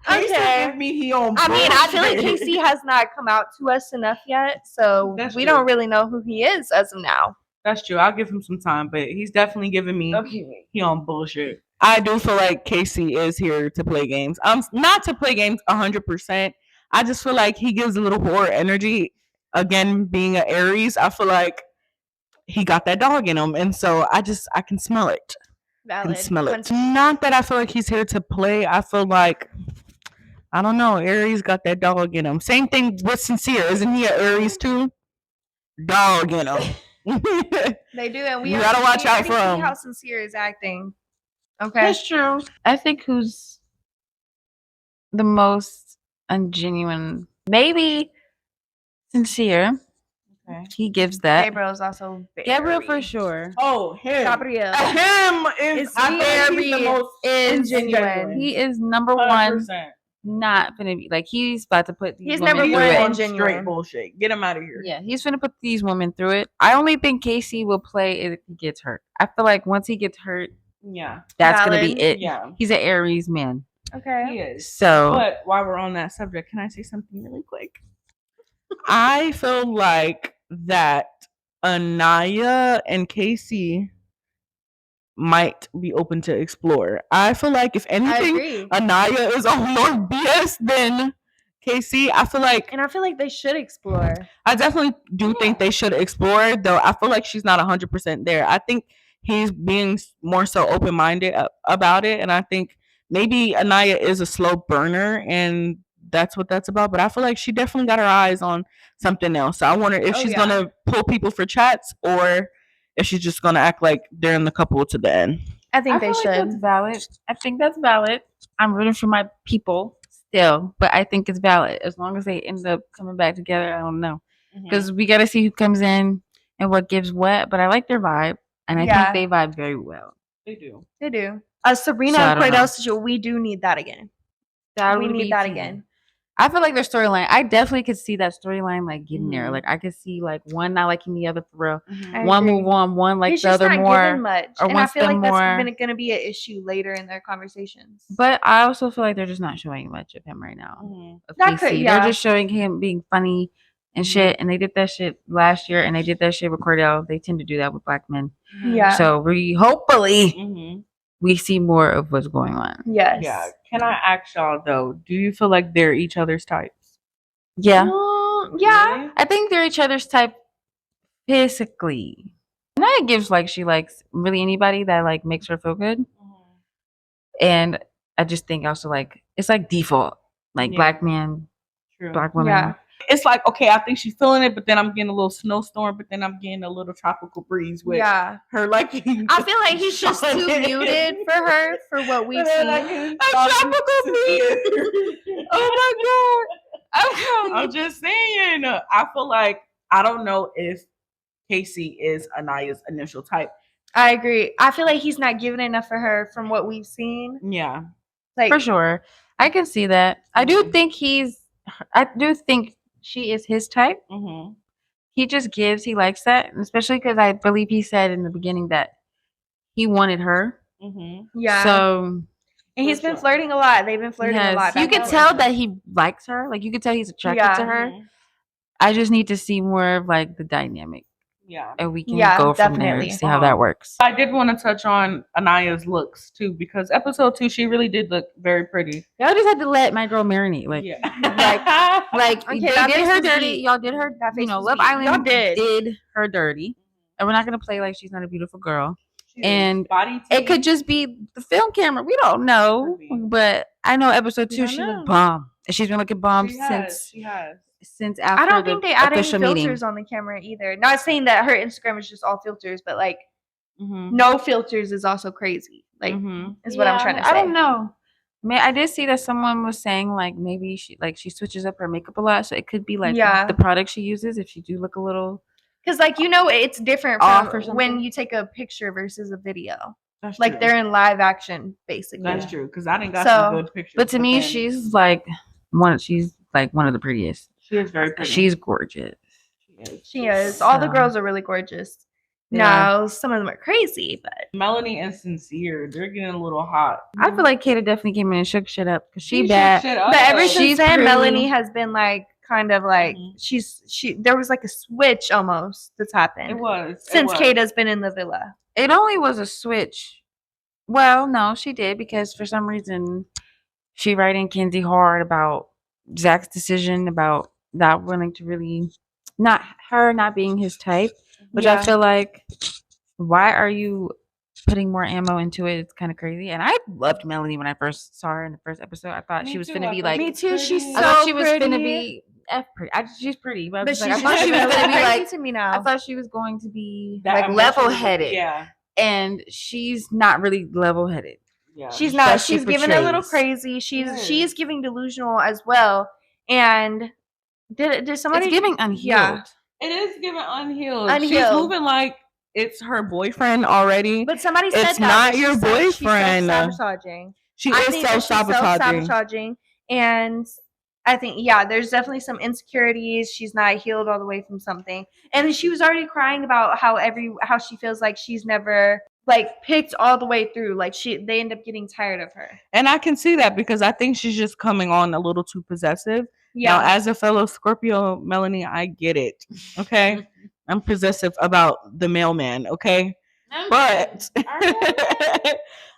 Casey Okay. give me he on I mean, I feel like bullshit. Casey has not come out to us enough yet, so That's we true. don't really know who he is as of now. That's true. I'll give him some time, but he's definitely giving me Okay. he on bullshit. I do feel like Casey is here to play games. Not to play games 100%. I just feel like he gives a little horror energy. Again, being an Aries, I feel like he got that dog in him, and so I can smell it. I can smell it. Not that I feel like he's here to play. I feel like I don't know. Aries got that dog in him. Same thing with Sincere. Isn't he an Aries too? Dog in him. They do, and we You gotta watch out already for see 'em. how Sincere is acting. Okay, That's true. I think who's the most ungenuine? Maybe Sincere. Okay. He gives that. Gabriel is also Gabriel for very- sure. Oh, him. Gabriel Him is is I feel like he's the very most ingenuine. He is number one. 100%. Not gonna be like he's about to put these He's women number through one it. in genuine. Straight bullshit. Get him out of here. Yeah, he's gonna put these women through it. I only think Casey will play if he gets hurt. I feel like once he gets hurt, Yeah. that's gonna Valid. be it. Yeah. He's an Aries man. Okay. He is. So But while we're on that subject, can I say something really quick? I feel like that Anaya and Casey might be open to explore. I feel like if I anything, agree, Anaya is on more BS than Casey. I feel like and I feel like they should explore. I definitely do think they should explore, though I feel like she's not 100% there. I think he's being more so open-minded about it, and I think maybe Anaya is a slow burner, and that's what that's about. But I feel like she definitely got her eyes on something else. So I wonder if Oh, she's yeah. gonna pull people for chats, or if she's just gonna act like they're in the couple to the end. I think they feel like should. that's valid. I think that's valid. I'm rooting for my people still, but I think it's valid as long as they end up coming back together. I don't know because we got to see who comes in and what gives what. But I like their vibe, and I Yeah. think they vibe very well. They do. They do. Sabrina So I and don't know. Cordell situation, we do need that again. That We would need be that tea. again. I feel like their storyline. I definitely could see that storyline like getting there. Mhm. Like I could see like one not liking the other for real. I One agree. move on, one like He's the just other not more. giving much, or and I wants feel them like more. that's going to be an issue later in their conversations. But I also feel like they're just not showing much of him right now. Mhm. Of That could- Casey. yeah. They're just showing him being funny and shit, and they did that shit last year, and they did that shit with Cordell. They tend to do that with black men. Yeah. So we hopefully Mm-hmm. we see more of what's going on. Yes. Yeah. Can I ask y'all though? Do you feel like they're each other's types? Yeah, Yeah. Really? I think they're each other's type physically. Naya gives like she likes really anybody that like makes her feel good, and I just think also like it's like default, like Yeah. black man, True. black woman. Yeah. It's like, okay, I think she's feeling it, but then I'm getting a little snowstorm, but then I'm getting a little tropical breeze with Yeah. her liking. I feel like he's just too muted for her for what we've seen. A tropical breeze. Oh my god! I'm just saying. I feel like I don't know if Casey is Anaya's initial type. I agree. I feel like he's not giving enough for her from what we've seen. Yeah. Like For sure, I can see that. I do think she is his type. Mm-hmm. He just gives. He likes that, and especially because I believe he said in the beginning that he wanted her. Mm-hmm. Yeah. So and he's For been sure. flirting a lot. They've been flirting a yes, lot. you back can and tell forth. that he likes her. Like you can tell he's attracted Yeah. to her. I just need to see more of like the dynamic, Yeah. and we can Yeah, go from there definitely. to see how that works. I did want to touch on Anaya's looks too, because episode 2, she really did look very pretty. Y'all just had to let my girl marinate. Like, like Okay, they that did face her was dirty. beat. Y'all did her. That You face know, was Love beat. Island Y'all did. her dirty, and we're not gonna play like she's not a beautiful girl. And body it could just be the film camera. We don't know, Could be. but I know episode We 2 don't she know. looked bomb, and she's been looking bomb she has. since after I don't the think they add any official filters meeting. on the camera either. Not saying that her Instagram is just all filters, but like Mm-hmm. no filters is also crazy. Like is what I'm trying to say. I don't know. I did see that someone was saying like maybe she switches up her makeup a lot, so it could be like Yeah. the product she uses if she do look a little. Because like it's different Off from or something? when you take a picture versus a video. That's Like true. they're in live action basically. That's true, because I didn't got So- some good pictures. But to me, then she's like one of the prettiest. she is very pretty. She's gorgeous. She is. All the So- girls are really gorgeous. They Now some of them are crazy, but Melanie and Sincere, they're getting a little hot. I feel like Kata definitely came in and shook shit up because she shook bad. shit up. but ever She's since then, pretty. Melanie has been like kind of like Mhm. there was like a switch almost that's happened It was since it was. Kata's been in the villa. It only was a switch. Well, no, she did because for some reason she writing Kenzie hard about Zach's decision about not wanting to really not being his type, which I Yeah. feel like why are you putting more ammo into it? It's kind of crazy. And I loved Melanie when I first saw her in the first episode. I thought Me she was too, gonna I be thought like Me too. She's I thought so she was pretty. gonna be pretty. She's pretty, but, I But was she's like, I thought she was really gonna be crazy like to me now. I thought she was going to be That like emotional- level-headed. Yeah, And she's not really level-headed. yeah. She's not. that she She's giving a little portrays. crazy. Yes. She's giving delusional as well. And did somebody It's giving unhealed. Yeah. It is giving unhealed. She's Unhealed. moving like it's her boyfriend already. But somebody said It's that, not but she your said she's boyfriend. self-sabotaging. She I is think that she's self-sabotaging. self-sabotaging, and I think there's definitely some insecurities. She's not healed all the way from something, and she was already crying about how she feels like she's never like picked all the way through. Like they end up getting tired of her. And I can see that because I think she's just coming on a little too possessive. Yeah, Now, as a fellow Scorpio, Melanie, I get it. Okay. I'm possessive about the mailman. Okay. But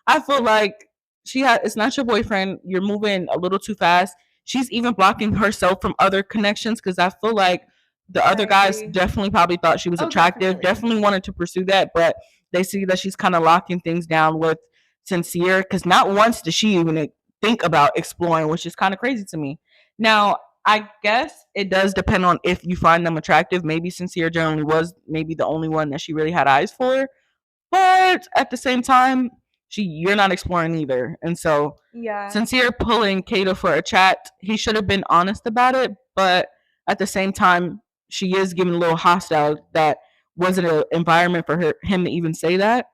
I feel like it's not your boyfriend. You're moving a little too fast. She's even blocking herself from other connections because I feel like the other I guys agree. definitely probably thought she was Oh, attractive, definitely wanted to pursue that, but they see that she's kind of locking things down with Sincere because not once did she even think about exploring, which is kind of crazy to me. Now, I guess it does depend on if you find them attractive. Maybe Sincere generally was maybe the only one that she really had eyes for. But at the same time, you're not exploring either. And so yeah. Sincere pulling Kata for a chat, he should have been honest about it. But at the same time, she is giving a little hostile that wasn't an environment for him to even say that.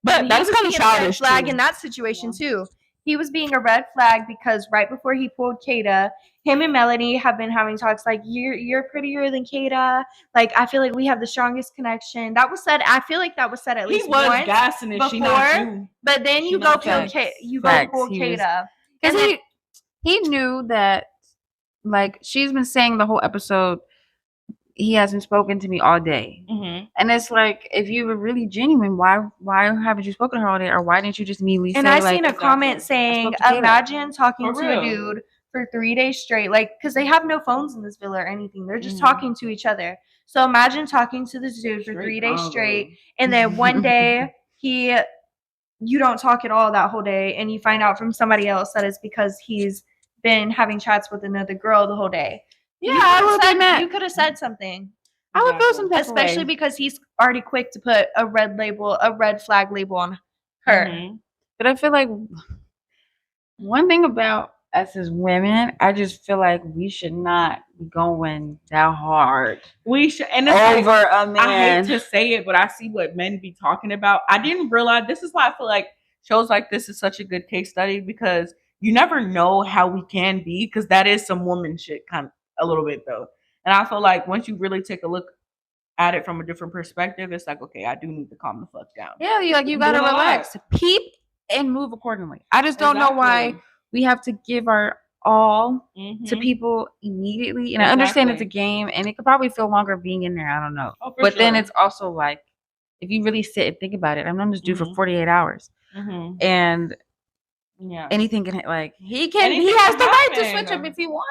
But He that's was kind of being a red childish. flag too. in that situation too. He was being a red flag because right before he pulled Kata, him and Melanie have been having talks like you're prettier than Kata. Like I feel like we have the strongest connection. That was said. I feel like that was said at He least was once. gassing it. She not before, you. But then She you go not pull facts. Facts. pull He was- Kata. Because And he knew that, like, she's been saying the whole episode, he hasn't spoken to me all day. And it's like, if you were really genuine, why haven't you spoken to her all day, or why didn't you just immediately And say, I like, seen a comment saying, to Kayla. imagine talking For to real. a dude for 3 days straight, like, because they have no phones in this villa or anything. They're just Mhm. talking to each other. So imagine talking to this dude for 3 days straight, and then one day you don't talk at all that whole day, and you find out from somebody else that it's because he's been having chats with another girl the whole day. Yeah, I would be mad. You could have said something. I would feel some type of Especially way. because he's already quick to put a red flag label on her. But I feel like one thing about us as women, I just feel like we should not be going that hard We should, and it's over like, a man. I hate to say it, but I see what men be talking about. I didn't realize this is why I feel like shows like this is such a good case study, because you never know how we can be, because that is some woman shit kind of a little bit though. And I feel like once you really take a look at it from a different perspective, it's like, okay, I do need to calm the fuck down. Yeah, you gotta Doing a lot. relax, peep, and move accordingly. I just don't know why we have to give our all to people immediately. And I understand it's a game, and it could probably feel longer being in there. I don't know. Oh, but then it's also like, if you really sit and think about it, I'm known this dude for 48 hours. And anything can, like, he has the right to switch up if he wants.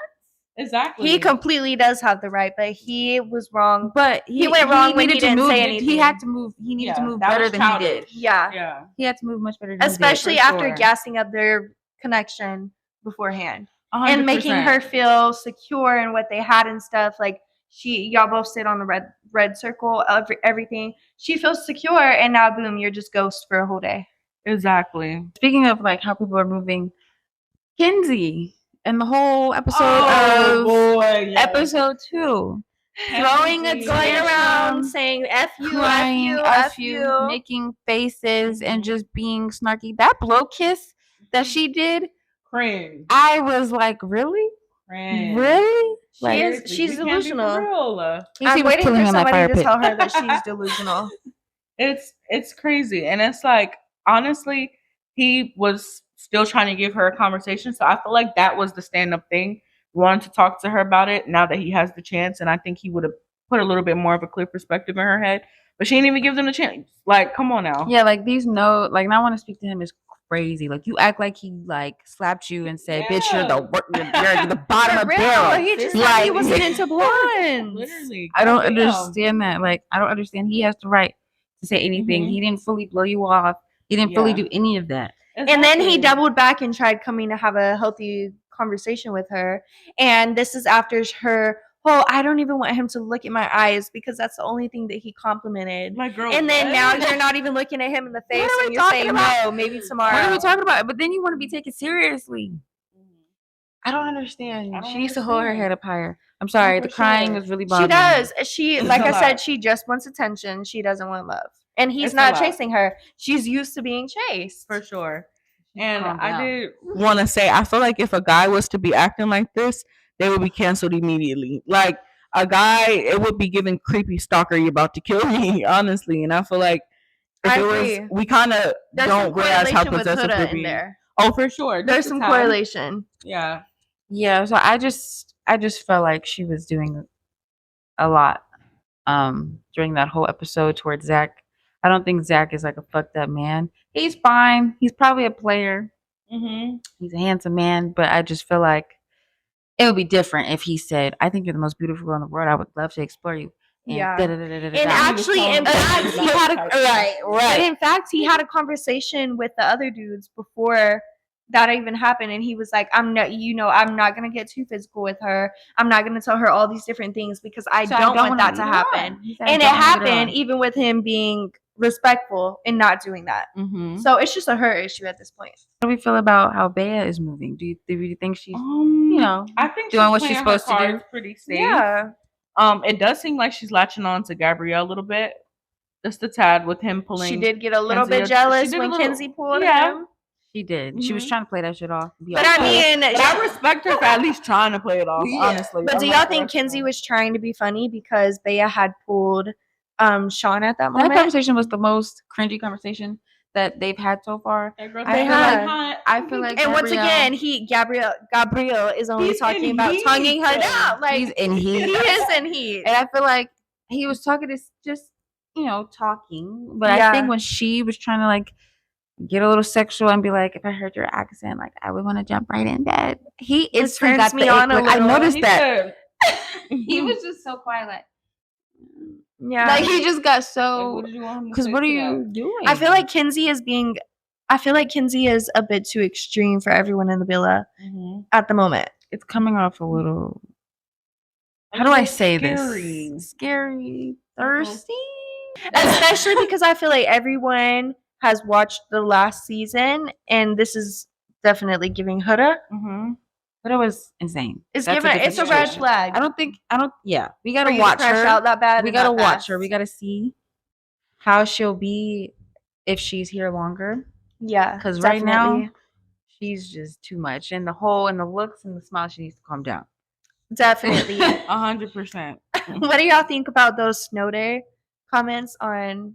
Exactly. He completely does have the right, but he was wrong. But he went wrong when he didn't say anything. He had to move. He needed to move better than he did. Yeah. He had to move much better than Especially he did. after gassing up their connection beforehand. 100%. And making her feel secure in what they had and stuff. Like, y'all both sit on the red circle of everything. She feels secure, and now boom, you're just ghost for a whole day. Exactly. Speaking of, like, how people are moving, Kenzie and the whole episode episode 2, Throwing a going around saying F you, crying, F you, making faces and just being snarky. That blow kiss that she did, cringe. I was like, really? Cringe. Really? She's delusional. I'm waiting for somebody to tell her that she's she's delusional. It's crazy. And it's like, honestly, he was still trying to give her a conversation. So I feel like that was the stand-up thing. Wanted to talk to her about it now that he has the chance. And I think he would have put a little bit more of a clear perspective in her head. But she didn't even give them the chance. Like, come on now. Yeah, like, not want to speak to him is crazy. Like, you act like he, like, slapped you and said, bitch, you're the bottom of the barrel. He just like, he wasn't into blondes. Literally. I don't understand that. Like, I don't understand. He has the right to say anything. He didn't fully blow you off. He didn't fully do any of that. Exactly. And then he doubled back and tried coming to have a healthy conversation with her. And this is after her, I don't even want him to look at my eyes because that's the only thing that he complimented. My girl. And then now you're not even looking at him in the face and you're saying no, maybe tomorrow. What are we talking about? But then you want to be taken seriously. I don't understand. She needs to hold her head up higher. I'm sorry. The crying was really bothering me. She does. Like I said, she just wants attention. She doesn't want love. And he's not chasing her. She's used to being chased. For sure. And I did want to say, I feel like if a guy was to be acting like this, they would be canceled immediately. Like, a guy, it would be giving creepy stalker, you're about to kill me, honestly. And I feel like we kind of don't realize how possessive we're being. Oh, for sure. There's some correlation. Yeah. Yeah, so I just felt like she was doing a lot during that whole episode towards Zach. I don't think Zach is like a fucked up man. He's fine. He's probably a player. He's a handsome man, but I just feel like it would be different if he said, I think you're the most beautiful girl in the world. I would love to explore you. And And actually, in fact, he had a conversation with the other dudes before that even happened, and he was like, I'm not gonna get too physical with her. I'm not gonna tell her all these different things because I don't want that to happen. And it happened even with him being respectful and not doing that. So it's just a her issue at this point. How do we feel about how Bea is moving? Do you think she's I think doing what she's supposed to do? Pretty safe. Yeah. It does seem like she's latching on to Gabrielle a little bit, just a tad, with him pulling. She did get a little bit jealous when Kenzie pulled him. She did. She was trying to play that shit off. But I mean, I respect her for at least trying to play it off, honestly. But do y'all think Kenzie was trying to be funny because Bea had pulled Sean at that moment? That conversation was the most cringy conversation that they've had so far. That girl I said, feel like- "Hot." I feel like And once Gabrielle- again, Gabriel is only He's talking in about heat, tonguing her though. down. Like he's in heat. he is in heat. And I feel like he was talking to just, talking. But Yeah. I think when she was trying to like get a little sexual and be like, if I heard your accent, like I would want to jump right in bed. He instantly turns got me the on a ick. Like, I little. noticed He that. said, He was just so quiet, like Yeah. like he just got like, so. what did you want him to Because say what are to you that? doing? I feel like Kinsey is a bit too extreme for everyone in the villa at the moment. it's coming off a little. A How do I little say scary. this? Scary, thirsty. Especially because I feel like everyone has watched the last season, and this is definitely giving Huda. But it was insane. It's That's giving. different It's a red situation. flag. Yeah, we for gotta you to watch crash her. out that bad. We and gotta that watch fast. her. We gotta see how she'll be if she's here longer. Yeah, Because right now definitely. she's just too much, and the looks and the smile. She needs to calm down. Definitely. 100%. What do y'all think about those snow day comments on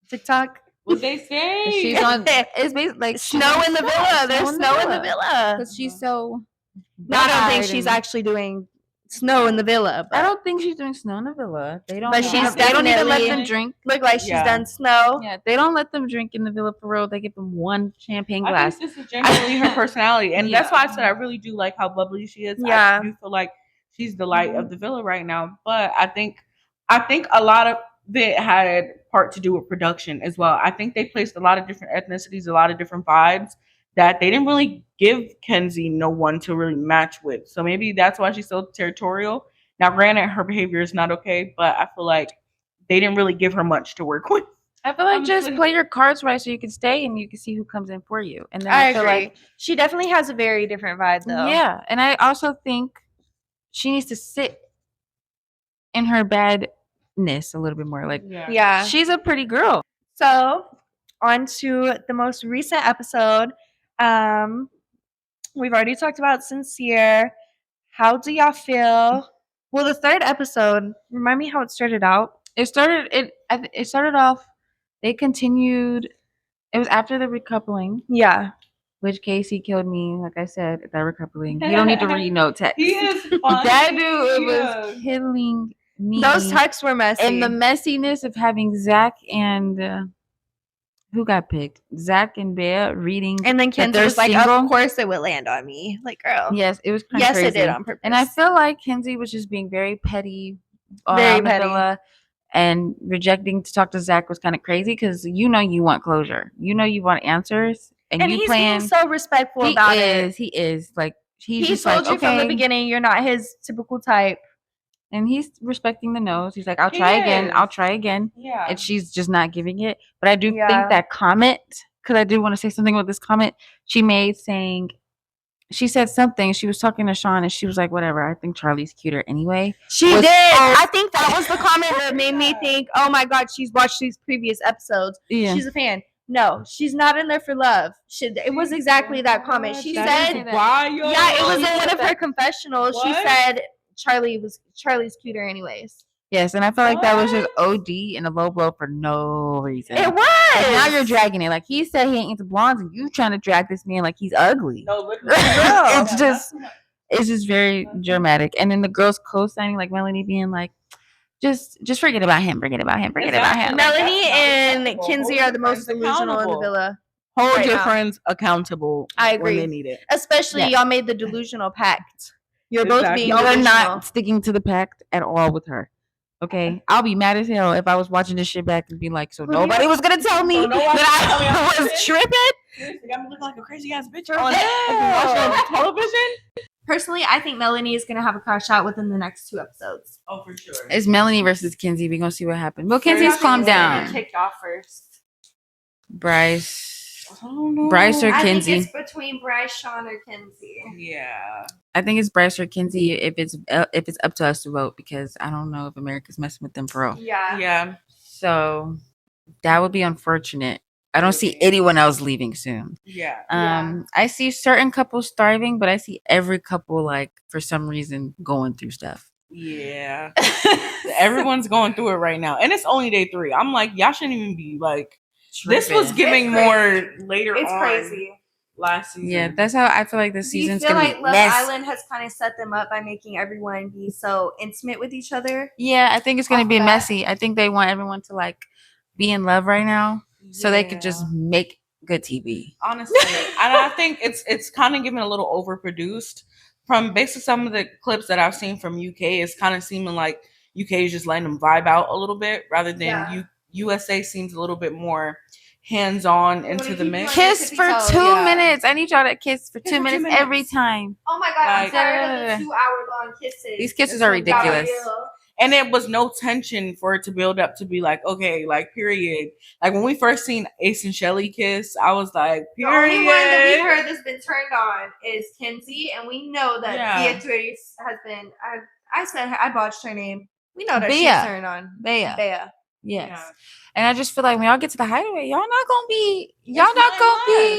TikTok? What they say? She's on. It's basically like Snow in the villa. There's snow in the villa. because she's so. No, I don't think bad she's and- actually doing snow in the villa. But I don't think she's doing snow in the villa. They don't. But they she's don't even let definitely- them drink. look like she's Yeah. done snow. Yeah, they don't let them drink in the villa for real. They give them one champagne I glass. think this is genuinely her personality, and that's Yeah. why I said I really do like how bubbly she is. Yeah. I do feel like she's the light of the villa right now. But I think a lot of it had part to do with production as well. I think they placed a lot of different ethnicities, a lot of different vibes that they didn't really give Kenzie no one to really match with. So maybe that's why she's so territorial. Now, granted, her behavior is not okay, but I feel like they didn't really give her much to work with. I feel like just Honestly. play your cards right so you can stay and you can see who comes in for you. And then I I feel agree. like She definitely has a very different vibe, though. yeah, and I also think she needs to sit in her badness a little bit more. Like Yeah. she's a pretty girl. So, on to the most recent episode. We've already talked about Sincere. How do y'all feel? Well, the third episode, remind me how it started out. It started off. They continued. It was after the recoupling, Yeah. which Casey killed me. Like I said, that recoupling. You don't need to read no text. He is funny. That dude it was killing me. Those texts were messy. and the messiness of having Zach and who got picked? Zach and Bea reading. and then that Kenzie they're was like, single. of course it would land on me. Like, girl. Yes, it was kind Yes, of crazy. it did on purpose. And I feel like Kenzie was just being very petty, Very around the petty. villa, and rejecting to talk to Zach was kind of crazy because you want closure, you want answers, and you he's playing. being so respectful he about is, it. he is like he's He just told like, you from the okay. beginning you're not his typical type. And he's respecting the no's. He's like, I'll He try again. is. I'll try again. Yeah. And she's just not giving it. But I do Yeah. think that comment, because I do want to say something about this comment she made saying, she said something. She was talking to Sean and she was like, whatever, I think Charlie's cuter anyway. She Was did. so- I think that was the comment that made me think, oh my God, she's watched these previous episodes. Yeah. She's a fan. No, she's not in there for love. It was exactly that comment. She That said, is wild. yeah, it was She in one said of her that. confessionals. She What? said Charlie's cuter anyways. Yes, and I felt like that was just What? OD and a low blow for no reason. It was. And now you're dragging it. Like he said he ain't into blondes and you trying to drag this man like he's ugly. No, literally. It's just very dramatic. And then the girls co-signing, like Melanie being like, just forget about him, forget about him, forget about him. Exactly. Melanie That's not and acceptable. Kinsey Hold are the your most friends delusional in the accountable. villa. Hold right your now. friends accountable. I when agree. they need it. Especially Yeah. y'all made the delusional pact. You're both Exactly. being Y'all are delusional. not sticking to the pact at all with her. Okay, I'll be mad as hell if I was watching this shit back and be like, so Who do you- nobody was gonna tell me So no one that tell me I'm I was tripping? tripping. Seriously, I'm looking like a crazy ass bitch For on real. television. Personally, I think Melanie is going to have a crash out within the next 2 episodes. Oh, for sure. It's Melanie versus Kinsey. We're gonna see what happens. Well, Sure, Kinsey's I think calmed it's gonna down. Kicked off first. Bryce, I don't know. Bryce or I Kinsey. think it's between Bryce, Sean, or Kinsey. Yeah. I think it's Bryce or Kinsey if it's up to us to vote because I don't know if America's messing with them for real. Yeah. Yeah. So that would be unfortunate. I don't see anyone else leaving soon. Yeah. I see certain couples thriving, but I see every couple like for some reason going through stuff. Yeah. Everyone's going through it right now. And it's only day 3. I'm like, y'all shouldn't even be like This was tripping. giving It's more later It's on crazy. last season. Yeah, that's how I feel like this Do you season's feel gonna like be Love messy. Island has kind of set them up by making everyone be so intimate with each other? Yeah, I think it's gonna Off be bat. messy. I think they want everyone to like be in love right now, so they could just Yeah. make good TV. Honestly, and I think it's kind of given a little overproduced. From basically some of the clips that I've seen from UK, it's kind of seeming like UK is just letting them vibe out a little bit, rather than Yeah. USA seems a little bit more hands on They wanna into the keep you mix. on your Kiss tippy for toes. 2 Yeah. minutes. I need y'all to kiss for Kiss 2 for 2 minutes, minutes. every time. Oh my god, I'm Like- tired of the 2-hour-long kisses. These kisses It's are so ridiculous. real. And it was no tension for it to build up to be like, okay, like period. Like when we first seen Ace and Shelly kiss, I was like, The only period. one that we've heard that's been turned on is Kenzie, and we know that Yeah. Beatrice has been. I said I botched her name. We know that Bea. she's turned on. Bea. Bea. Yes. Yeah. And I just feel like when y'all get to the hideaway, y'all not gonna be nothing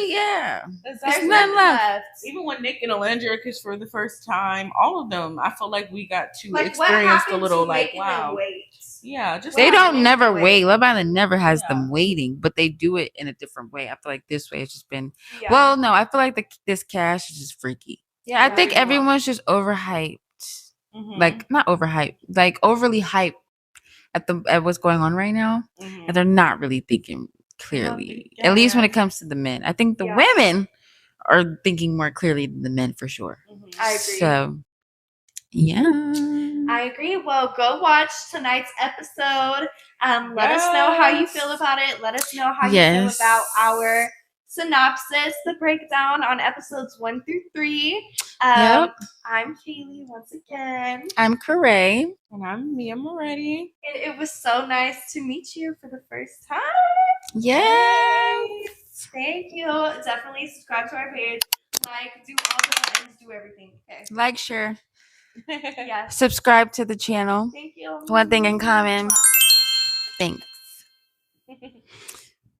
yeah. Exactly. There's nothing left. Even when Nick and Alandra kissed for the first time, all of them, I felt like we got to Like what experience happened a little to like, making wow. them wait? Yeah, just They What don't happened never to wait. Love Island never has Yeah. them waiting, but they do it in a different way. I feel like this way it's just been Yeah. well, no, I feel like this cash is just freaky. Yeah, I Yeah, think pretty much. everyone's just overhyped. Mhm. Like not overhyped, like overly hyped at what's going on right now. Mhm. And they're not really thinking clearly. Yeah, At least when yeah. it comes to the men. I think the Yeah. women are thinking more clearly than the men for sure. Mhm. I agree. So yeah. I agree. Well, go watch tonight's episode. Let us know how you Yes. feel about it. Let us know how you Yes. feel about our synopsis, the breakdown on episodes 1 through 3. Yep. I'm Kaylee once again. I'm Corey. And I'm Mia Moretti. And it was so nice to meet you for the first time. Yay. Thank you. Definitely subscribe to our page. Like, do all the buttons, do everything. Okay. Like, share, Yes. subscribe to the channel. Thank you. One thing in common. Thanks.